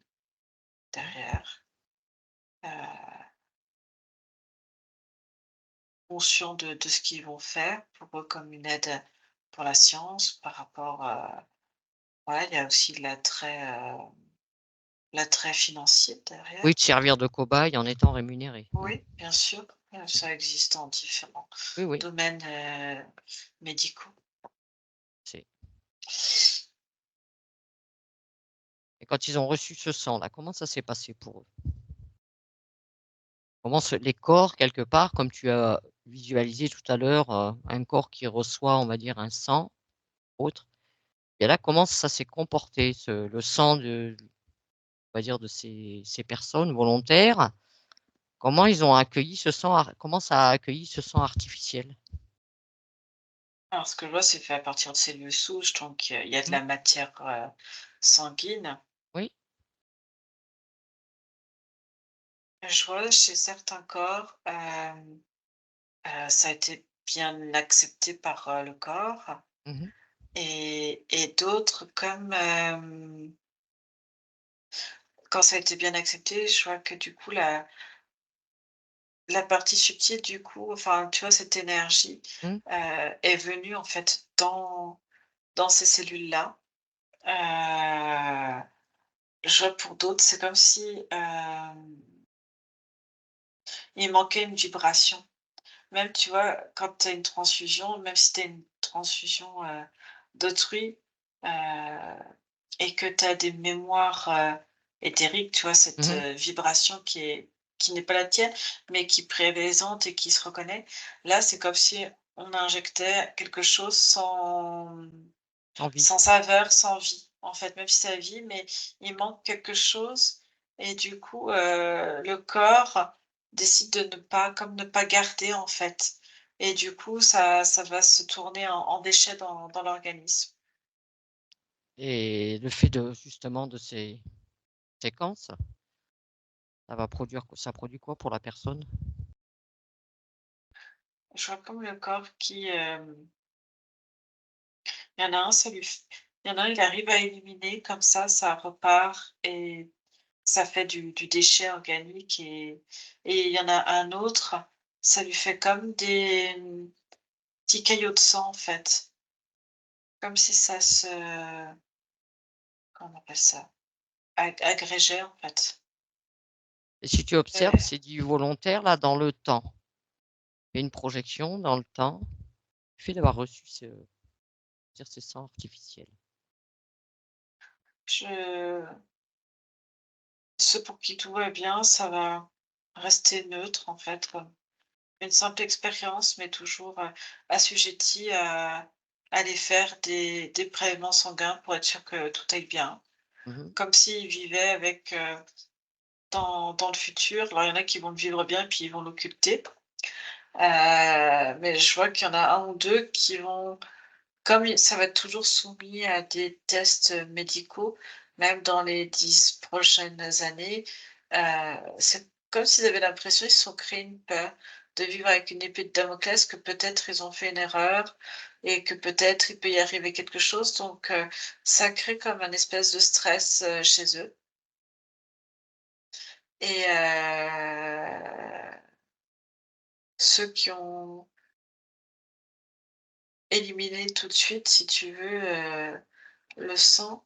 derrière, heu, conscients de ce qu'ils vont faire pour eux comme une aide pour la science par rapport, voilà, il y a aussi l'attrait financier Oui, derrière. de servir de cobaye en étant rémunéré. Oui, bien sûr, Mmh. ça existe en différents Oui, oui, domaines, médicaux. c'est et quand ils ont reçu ce sang-là, comment ça s'est passé pour eux? Comment se les corps quelque part, comme tu as visualisé tout à l'heure, un corps qui reçoit, on va dire, un sang autre et là, comment ça s'est comporté le sang de on va dire de ces personnes volontaires? Comment ils ont accueilli ce sang comment ça a accueilli ce sang artificiel? Alors ce que je vois, c'est fait à partir de cellules souches, donc il y a de Mmh. la matière, sanguine. Oui. Je vois chez certains corps, ça a été bien accepté par, le corps Mmh. et d'autres comme, quand ça a été bien accepté, je vois que du coup la partie subtile du coup, enfin, tu vois, cette énergie, Mmh. est venue en fait dans ces cellules-là. Heu, je vois pour d'autres, c'est comme si, il manquait une vibration. Même, tu vois, quand tu as une transfusion, même si tu as une transfusion, d'autrui, heu et que tu as des mémoires, éthériques, tu vois, cette, Mmh. vibration qui n'est pas la tienne, mais qui présente et qui se reconnaît. Là, c'est comme si on injectait quelque chose Envie. sans saveur, sans vie. En fait, même si ça vit, mais il manque quelque chose et du coup, le corps décide de ne pas garder, en fait et du coup, ça va se tourner en déchet dans l'organisme. Et le fait de justement de ces séquences, ça produit quoi pour la personne? Je vois comme le corps qui, il y en a un, ça lui f il y en a un, il arrive à éliminer comme ça repart et ça fait du déchet organique et il y en a un autre, ça lui fait comme des, petits caillots de sang, en fait. Comme si ça se comment on appelle ça? Agrégeait, en fait. Et si tu observes, Ouais. c'est du volontaire là dans le temps. Il y a une projection dans le temps, le fait d'avoir reçu dire ces sangs artificiels. Je Ceux pour qui tout va bien, ça va rester neutre, en fait, comme une simple expérience, mais toujours, assujettis à aller faire des prélèvements sanguins pour être sûr que tout aille bien. Mmh. Comme s'ils vivaient avec, dans le futur. Alors il y en a qui vont le vivre bien et puis ils vont l'occulter. Mais je vois qu'il y en a un ou 2 qui vont comme il ça va être toujours soumis à des tests, médicaux, même dans les 10 prochaines années, c'est comme s'ils avaient l'impression, ils se sont créés une peur de vivre avec une épée de Damoclès, que peut-être ils ont fait une erreur et que peut-être il peut y arriver quelque chose donc ça crée comme un espèce de stress, chez eux et ceux qui ont éliminé tout de suite, si tu veux, le sang.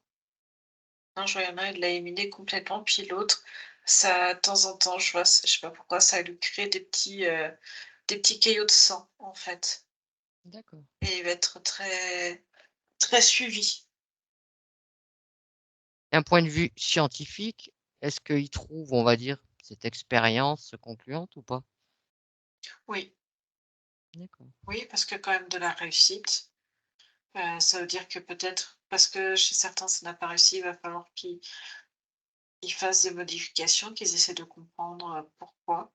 Non, je vois, il y en a, il l'a éliminé complètement, puis l'autre, ça de temps en temps, je vois, je sais pas pourquoi, ça lui crée des petits caillots de sang, en fait D'accord. et il va être très très suivi. D'un point de vue scientifique, est-ce qu'ils trouvent, on va dire, cette expérience concluante ou pas? Oui, D'accord. oui, parce que quand même de la réussite, ça veut dire que peut-être parce que chez certains ça n'a pas réussi, il va falloir qu'ils fassent des modifications, qu'ils essaient de comprendre, pourquoi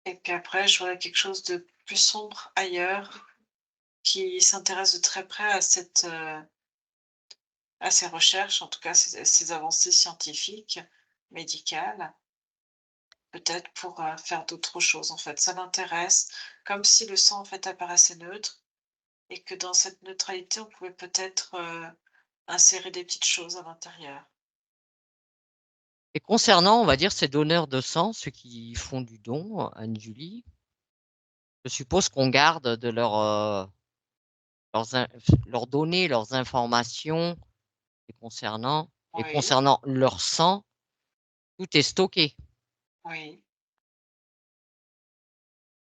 et puis après je vois quelque chose de plus sombre ailleurs qui s'intéresse de très près à ces recherches, en tout cas ces avancées scientifiques, médicales, peut-être pour, faire d'autres choses, en fait. Ça l'intéresse, comme si le sang, en fait, apparaissait neutre et que dans cette neutralité, on pouvait peut-être, insérer des petites choses à l'intérieur. Et concernant, on va dire, ces donneurs de sang, ceux qui font du don, Anne-Julie, je suppose qu'on garde de leurs données, leurs informations et Oui, concernant leur sang, tout est stocké. oui.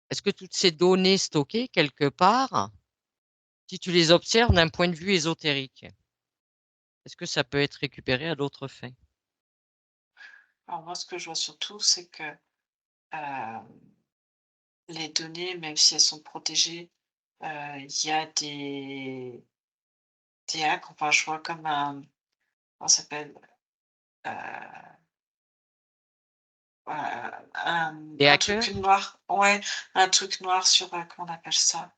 Est-ce que toutes ces données stockées quelque part, si tu les observes d'un point de vue ésotérique, est-ce que ça peut être récupéré à d'autres fins? Alors moi, ce que je vois surtout, c'est que, hem, les données, même si elles sont protégées, il y a des hacks, enfin, je vois comme un comment ça s'appelle? Heu, Des un hackers? truc noir, ouais, un truc noir sur, comment on appelle ça?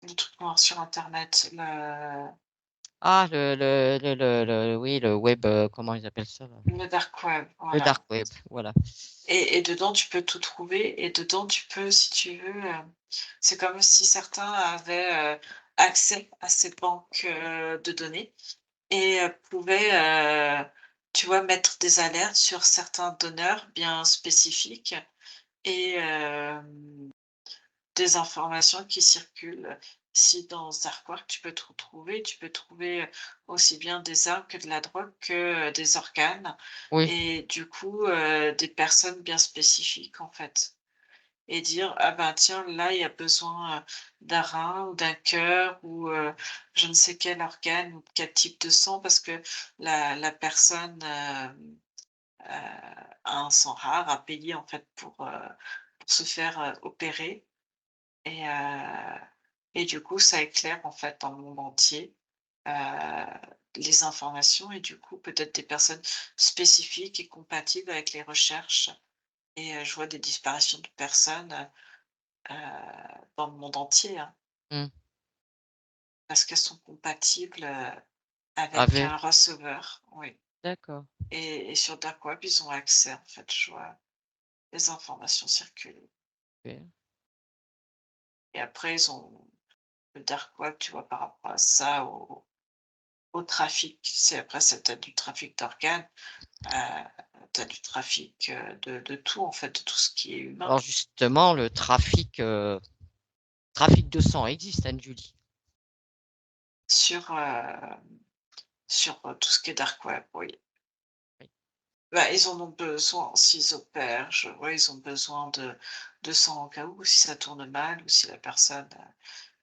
Le truc noir sur internet, Ah, oui, le web, comment ils appellent ça là? le dark web, Le voilà. dark web, voilà. Et dedans, tu peux tout trouver et dedans, tu peux, si tu veux, c'est comme si certains avaient, accès à ces banques, de données et pouvaient, tu vois, mettre des alertes sur certains donneurs bien spécifiques et des informations qui circulent. Si dans Dark tu peux tout trouver, tu peux trouver, aussi bien des armes que de la drogue que, des organes Oui, et du coup, des personnes bien spécifiques, en fait et dire: «Ah ben, tiens, là, il y a besoin, d'un rein ou d'un cœur ou je ne sais quel organe ou quel type de sang» parce que la personne, a un sang rare, a payé, en fait, pour se faire, opérer et du coup, ça éclaire, en fait, dans le monde entier, heu, les informations et du coup, peut-être des personnes spécifiques et compatibles avec les recherches et je vois des disparitions de personnes, dans le monde entier, hein, mmh, parce qu'elles sont compatibles, avec avec, un receveur, oui d'accord, et sur dark web, ils ont accès, en fait, je vois les informations circuler super. et après ils ont le dark web, tu vois, par rapport à ça, au trafic. C'est après c'est peut-être du trafic d'organes, tu as du trafic, de tout, en fait, de tout ce qui est humain Alors justement, le trafic de sang existe, Anne-Julie? sur, sur, tout ce qui est dark web, oui. Oui, Bah, ils en ont besoin s'ils opèrent, je vois, ils ont besoin de sang au cas où, si ça tourne mal ou si la personne,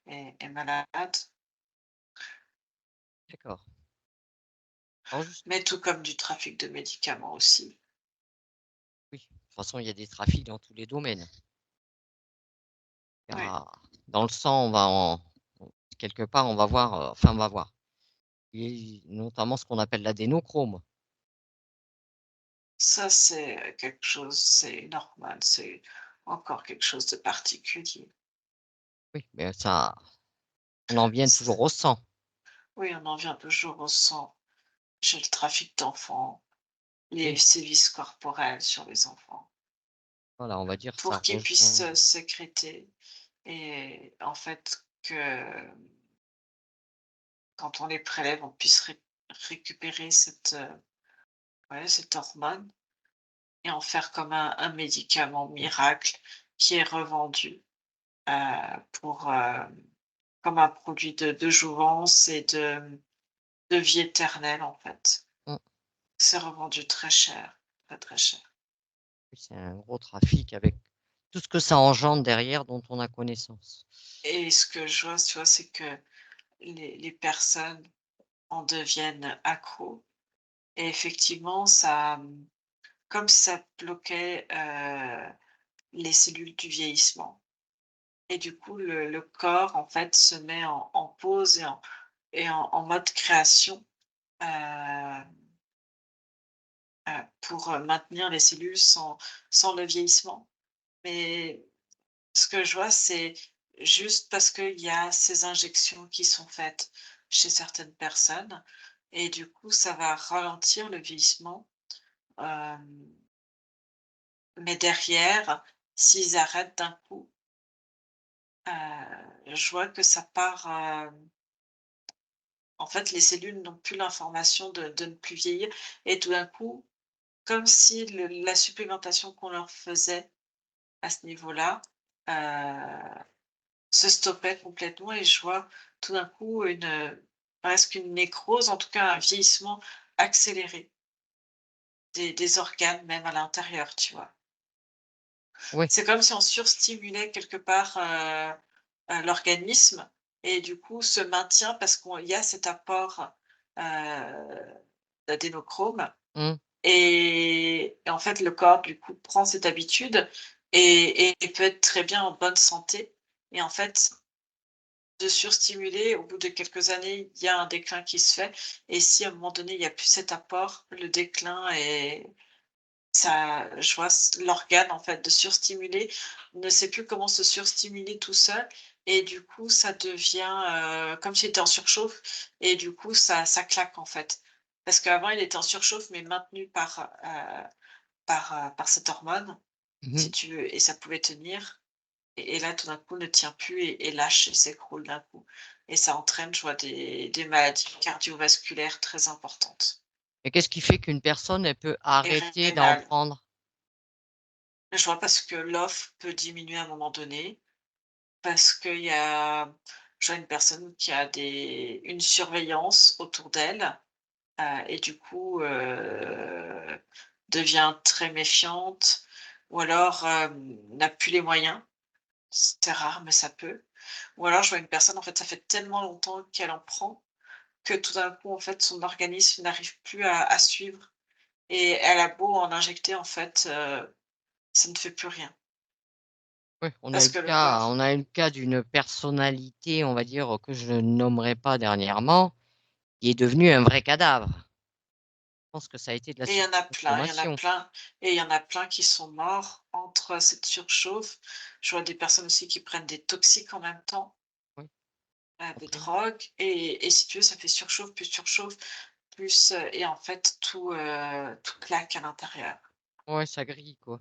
est malade. d'accord. Alors juste Mais tout comme du trafic de médicaments aussi. oui, de toute façon, il y a des trafics dans tous les domaines. Oui, Car dans le sang, quelque part, on va voir, enfin, on va voir. Et notamment ce qu'on appelle l'adénochrome. ça c'est, quelque chose, c'est normal, c'est encore quelque chose de particulier. Oui, mais ça, on en vient toujours C au sang. Oui, on en vient toujours au sang. J'ai le trafic d'enfants, les Oui, sévices corporels sur les enfants, voilà, on va dire ça pour qu'ils puissent, rejoint sécréter et en fait que quand on les prélève, on puisse récupérer cette, ouais, cette hormone et en faire comme un médicament miracle qui est revendu, pour, comme un produit de jouvence et de vie éternelle, en fait. mmh, C'est revendu très cher, très, très cher. oui, c'est un gros trafic avec tout ce que ça engendre derrière dont on a connaissance. Et ce que je vois, tu vois, c'est que les personnes en deviennent accros et effectivement ça, comme ça bloquait, les cellules du vieillissement et du coup le corps en fait se met en pause et en mode création, heu pour, maintenir les cellules sans le vieillissement. Mais ce que je vois, c'est juste parce qu'il y a ces injections qui sont faites chez certaines personnes et du coup, ça va ralentir le vieillissement. Hem, mais derrière, s'ils arrêtent d'un coup, je vois que ça part, en fait, les cellules n'ont plus l'information de ne plus vieillir et tout d'un coup, comme si la supplémentation qu'on leur faisait à ce niveau-là, se stoppait complètement et je vois tout d'un coup presque une nécrose, en tout cas un vieillissement accéléré des organes même à l'intérieur, tu vois? Oui. C'est comme si on surstimulait quelque part, l'organisme et du coup ce maintien parce qu'il y a cet apport, d'adénochrome Mmh. et en fait le corps du coup prend cette habitude et peut être très bien en bonne santé et en fait de surstimuler, au bout de quelques années, il y a un déclin qui se fait et si à un moment donné, il y a plus cet apport, le déclin est ça je vois l'organe en fait de surstimuler, ne sait plus comment se surstimuler tout seul et du coup ça devient, comme s'il était en surchauffe et du coup ça claque en fait. Parce qu'avant il était en surchauffe mais maintenu par cette hormone, si Mmh. tu veux et ça pouvait tenir et là, tout d'un coup, ne tient plus et lâche et s'écroule d'un coup et ça entraîne, je vois, des maladies cardiovasculaires très importantes Et qu'est-ce qui fait qu'une personne, elle peut et arrêter d'en rénales. prendre? Je vois parce que l'offre peut diminuer à un moment donné, parce qu'il y a je vois une personne qui a une surveillance autour d'elle, et du coup, devient très méfiante ou alors, n'a plus les moyens. C'est rare, mais ça peut. Ou alors je vois une personne, en fait, ça fait tellement longtemps qu'elle en prend que tout d'un coup, en fait, son organisme n'arrive plus à suivre et elle a beau en injecter, en fait, ça ne fait plus rien. Oui, Parce que le corps on a eu le cas d'une personnalité, on va dire, que je ne nommerai pas dernièrement, qui est devenue un vrai cadavre. Je pense que ça a été de la et il y en a surconsommation. plein et il y en a plein qui sont morts entre cette surchauffe. Je vois des personnes aussi qui prennent des toxiques en même temps, Oui, des après drogues et si tu veux, ça fait surchauffe, plus, et en fait tout claque à l'intérieur. ouais, ça grille, quoi.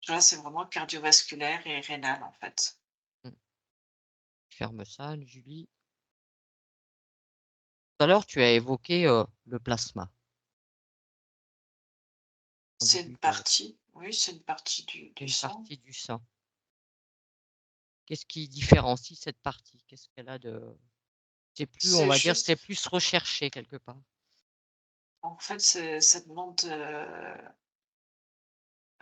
Tu vois, c'est vraiment cardiovasculaire et rénal, en fait. Mmh. Ferme ça, Julie. Tout à l'heure, tu as évoqué, le plasma en C'est une début de partie, oui, c'est une partie du une sang. partie du sang. Qu'est-ce qui différencie cette partie? Qu'est-ce qu'elle a de c'est plus, on C'est va dire, juste c'est plus recherché quelque part. en fait, ça demande,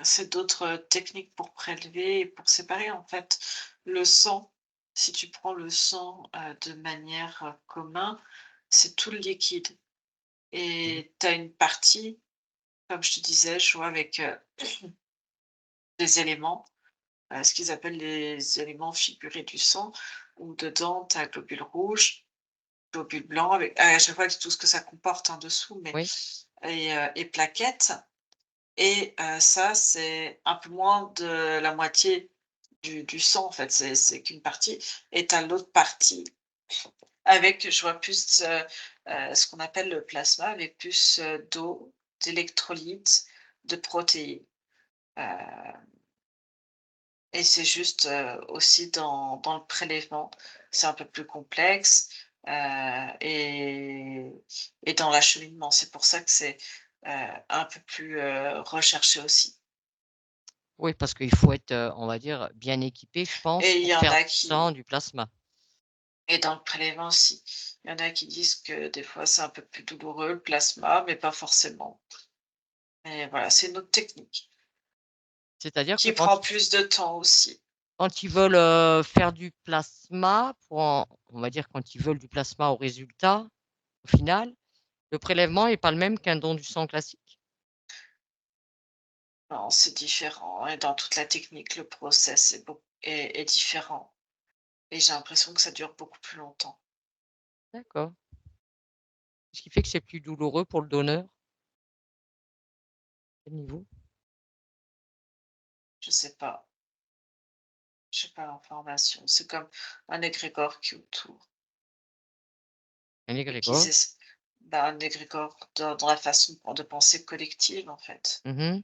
c'est d'autres techniques pour prélever et pour séparer, en fait. Le sang, si tu prends le sang, de manière, commun, c'est tout le liquide Mmh. et tu as une partie, comme je te disais, je vois avec, des éléments, ce qu'ils appellent les éléments figurés du sang, où dedans tu as globules rouges, globules blancs avec à chaque fois avec tout ce que ça comporte en dessous, mais Oui, et plaquettes et ça, c'est un peu moins de la moitié du sang, en fait, c'est qu'une partie et tu as l'autre partie avec, je vois plus, ce qu'on appelle le plasma avec plus, d'eau, d'électrolytes, de protéines, heu et c'est juste, aussi dans le prélèvement, c'est un peu plus complexe, heu et et dans l'acheminement. C'est pour ça que c'est, un peu plus, recherché aussi oui, parce qu'il faut être, on va dire, bien équipé, je pense, et il pour y en faire a du sang, qui du plasma. et dans le prélèvement aussi. Il y en a qui disent que des fois c'est un peu plus douloureux le plasma, mais pas forcément. Mais voilà, c'est une autre technique C'est-à-dire que qui prend plus de temps aussi. quand ils veulent, faire du plasma pour en on va dire quand ils veulent du plasma au résultat, au final, le prélèvement est pas le même qu'un don du sang classique? Non, c'est différent et dans toute la technique, le process est différent et j'ai l'impression que ça dure beaucoup plus longtemps. D'accord. Ce qui fait que c'est plus douloureux pour le donneur? Quel niveau? Je sais pas, j'ai pas l'information. C'est comme un égrégore qui est autour. Un et qu'ils égrégore. ess bah, un égrégore dans la façon de penser collective, en fait. Mmh.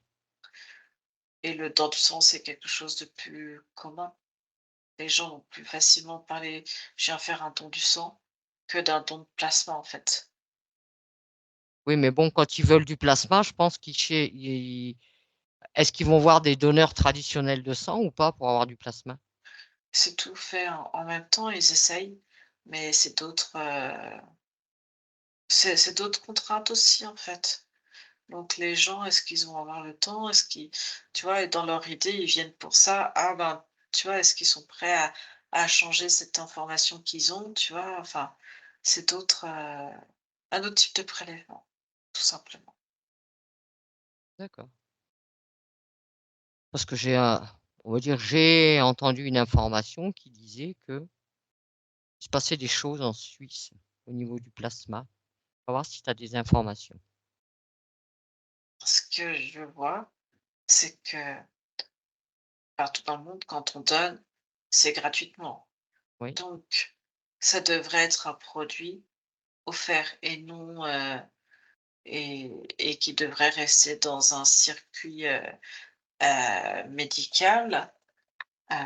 Et le don du sang, c'est quelque chose de plus commun. Les gens vont plus facilement parler: «Je viens faire un don du sang» que d'un don de plasma, en fait. Oui, mais bon, quand ils veulent du plasma, je pense qu'ils est-ce qu'ils vont voir des donneurs traditionnels de sang ou pas pour avoir du plasma? C'est tout fait en même temps, ils essayent, mais c'est d'autres contraintes aussi, en fait. Donc les gens, est-ce qu'ils vont avoir le temps? Est-ce qu'ils tu vois? Et dans leur idée, ils viennent pour ça. Ah ben, tu vois? Est-ce qu'ils sont prêts à changer cette information qu'ils ont, tu vois? Enfin, c'est un autre type de prélèvement, tout simplement. D'accord. Parce que on va dire, j'ai entendu une information qui disait que il se passait des choses en Suisse au niveau du plasma. On va voir si tu as des informations. Ce que je vois, c'est que partout dans le monde, quand on donne, c'est gratuitement. Oui? Donc ça devrait être un produit offert et non, et qui devrait rester dans un circuit, médical, heu,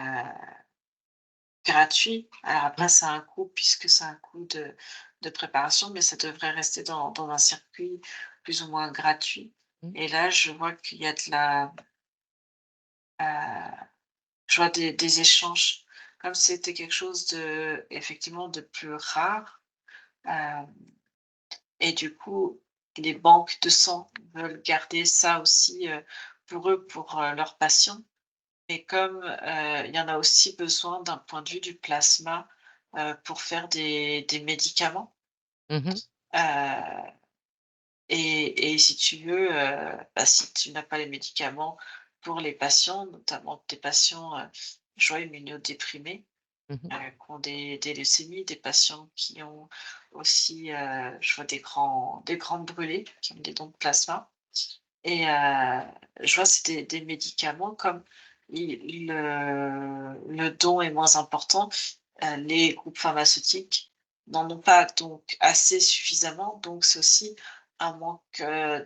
gratuit. Alors Mmh, après ça a un coût puisque c'est un coût de préparation, mais ça devrait rester dans un circuit plus ou moins gratuit. mmh, Et là, je vois qu'il y a je vois des échanges, comme si c'était quelque chose effectivement de plus rare, hem et du coup, les banques de sang veulent garder ça aussi, pour eux, pour, leurs patients. Et comme, il y en a aussi besoin d'un point de vue du plasma, pour faire des médicaments, mmh. heu et si tu veux, bah, si tu n'as pas les médicaments pour les patients, notamment des patients, je vois immunodéprimés, Mmh. qui ont des leucémies, des patients qui ont aussi, je vois des grandes brûlées, qui ont des dons de plasma. Et je vois c'est des médicaments comme le don est moins important, les groupes pharmaceutiques n'en ont pas donc assez suffisamment, donc c'est aussi un manque,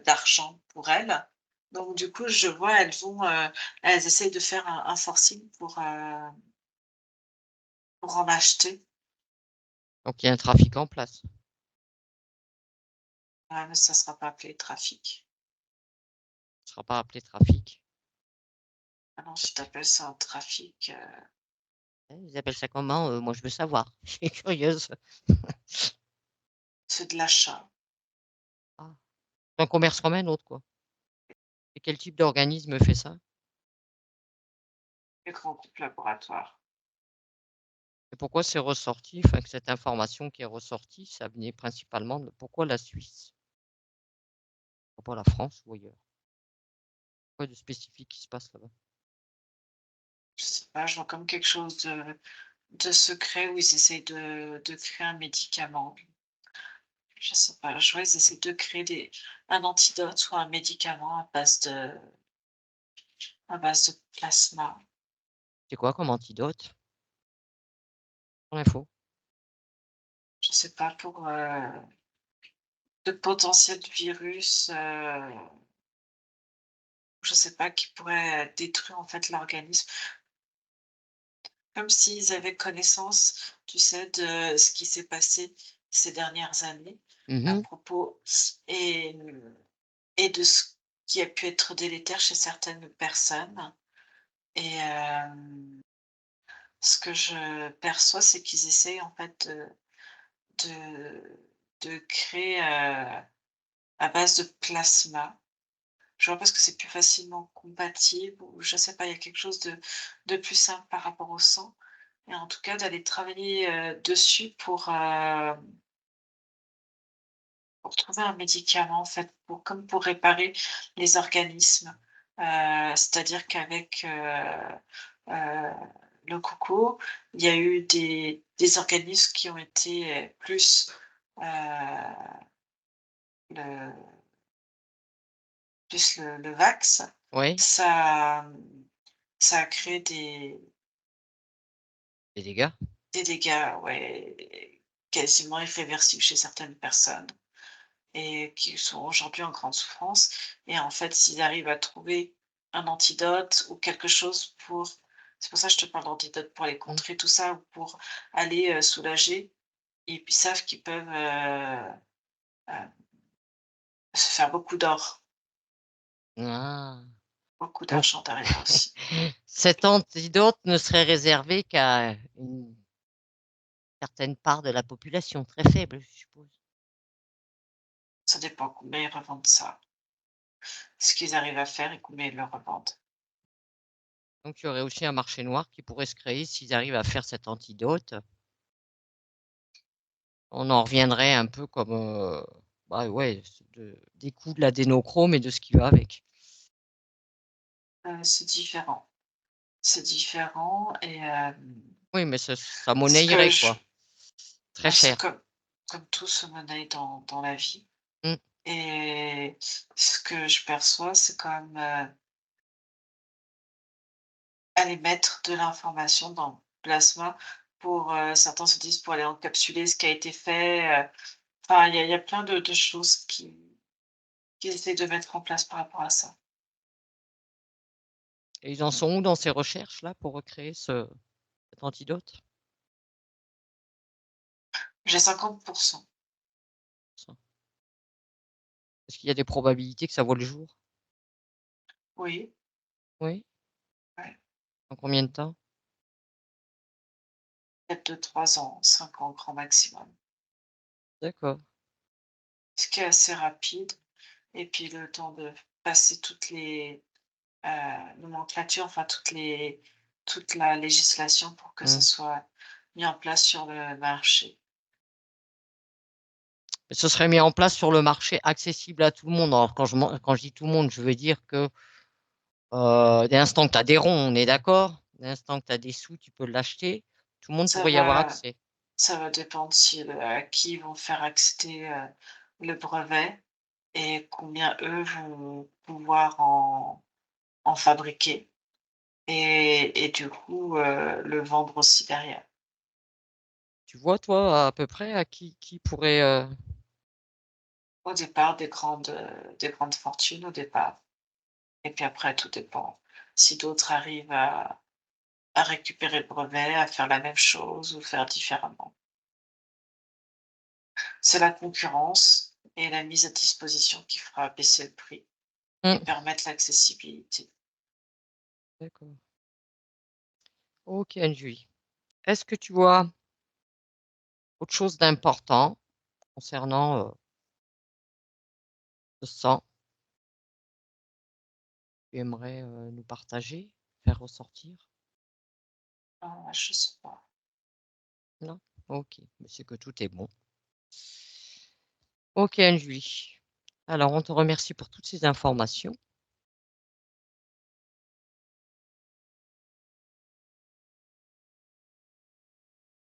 d'argent pour elles. Donc du coup, je vois elles essayent de faire un forcing pour en acheter. Donc il y a un trafic en place. Ouais, mais ça sera pas appelé trafic. Ce sera pas appelé trafic. Ah non, si tu appelles ça un trafic, Ils appellent ça comment? Moi, je veux savoir. Je suis curieuse. c'est de l'achat. Ah, c'est un commerce comme un autre, quoi. Et quel type d'organisme fait ça? Les grands groupes laboratoires. Et pourquoi c'est ressorti, enfin, que cette information qui est ressortie, ça venait principalement de pourquoi la Suisse? Pourquoi la France ou ailleurs? Quoi de spécifique qui se passe là-bas? Je sais pas, je vois comme quelque chose de secret où ils essayent de créer un médicament. Je sais pas, je vois, ils essaient de créer un antidote ou un médicament à base de plasma. C'est quoi comme antidote? Pour l'info. Je sais pas, pour de potentiels virus, je sais pas, qui pourraient détruire en fait l'organisme. Comme s'ils avaient connaissance, tu sais, de ce qui s'est passé ces dernières années à Mmh. propos et et de ce qui a pu être délétère chez certaines personnes. Et ce que je perçois, c'est qu'ils essayent en fait de de créer, à base de plasma. Je vois parce que c'est plus facilement compatible ou je sais pas, il y a quelque chose de plus simple par rapport au sang. Et en tout cas d'aller travailler, dessus pour trouver un médicament en fait, pour réparer les organismes. C'est-à-dire qu'avec, heu, le coco, il y a eu des organismes qui ont été, plus, heu, le le Vax. Oui, Ça, ça a créé des dégâts. des dégâts, ouais, quasiment irréversible chez certaines personnes et qui sont aujourd'hui en grande souffrance. Et en fait, s'ils arrivent à trouver un antidote ou quelque chose pour c'est pour ça que je te parle d'antidote, pour les Mmh. contrer tout ça ou pour aller, soulager, ils savent qu'ils peuvent, se faire beaucoup d'or, Ah, beaucoup donc d'argent derrière aussi. cet antidote ne serait réservé qu'à une certaine part de la population, très faible, je suppose? Ça dépend combien ils revendent ça, ce qu'ils arrivent à faire et combien ils le revendent. Donc il y aurait aussi un marché noir qui pourrait se créer s'ils arrivent à faire cet antidote. On en reviendrait un peu comme, bah, ouais, des coups de l'adénochrome et de ce qui va avec. C'est différent. C'est différent et Oui, mais ça ce que monnaierait, je quoi. Très c'est cher. comme tout se monnaie dans la vie Mmh. et ce que je perçois, c'est quand même, aller mettre de l'information dans le plasma pour, certains se disent pour aller encapsuler ce qui a été fait, enfin il y a plein de choses qu'ils essaient de mettre en place par rapport à ça. Et ils en sont où dans ces recherches-là pour recréer cet antidote? J'ai 50. Ça. Est-ce qu'il y a des probabilités que ça voit le jour? Oui, Oui? ouais, Dans combien de temps? peut-être 2-3 ans, 5 ans grand maximum. D'accord. Ce qui est assez rapide et puis le temps de passer toutes les, nomenclatures, enfin toute la législation pour que ça Mmh. soit mis en place sur le marché. Et ce serait mis en place sur le marché, accessible à tout le monde. Alors quand je dis tout le monde, je veux dire que, dès l'instant que tu as des ronds, on est d'accord? Dès l'instant que tu as des sous, tu peux l'acheter. Tout le monde Ça pourrait y avoir va accès. ça va dépendre si à qui ils vont faire accéder, le brevet et combien eux vont pouvoir en fabriquer et du coup, le vendre aussi derrière. Tu vois, toi, à peu près à qui pourrait, Au départ, des grandes fortunes au départ et puis après tout dépend. Si d'autres arrivent à récupérer le brevet, à faire la même chose ou faire différemment. C'est la concurrence et la mise à disposition qui fera baisser le prix et mmh, permettre l'accessibilité. d'accord. OK, Anne-Julie. Est-ce que tu vois autre chose d'important concernant, ce sang que tu aimerais, nous partager, faire ressortir? Ah, je sais pas. Non? OK, mais c'est que tout est bon. OK, Anne-Julie. Alors on te remercie pour toutes ces informations.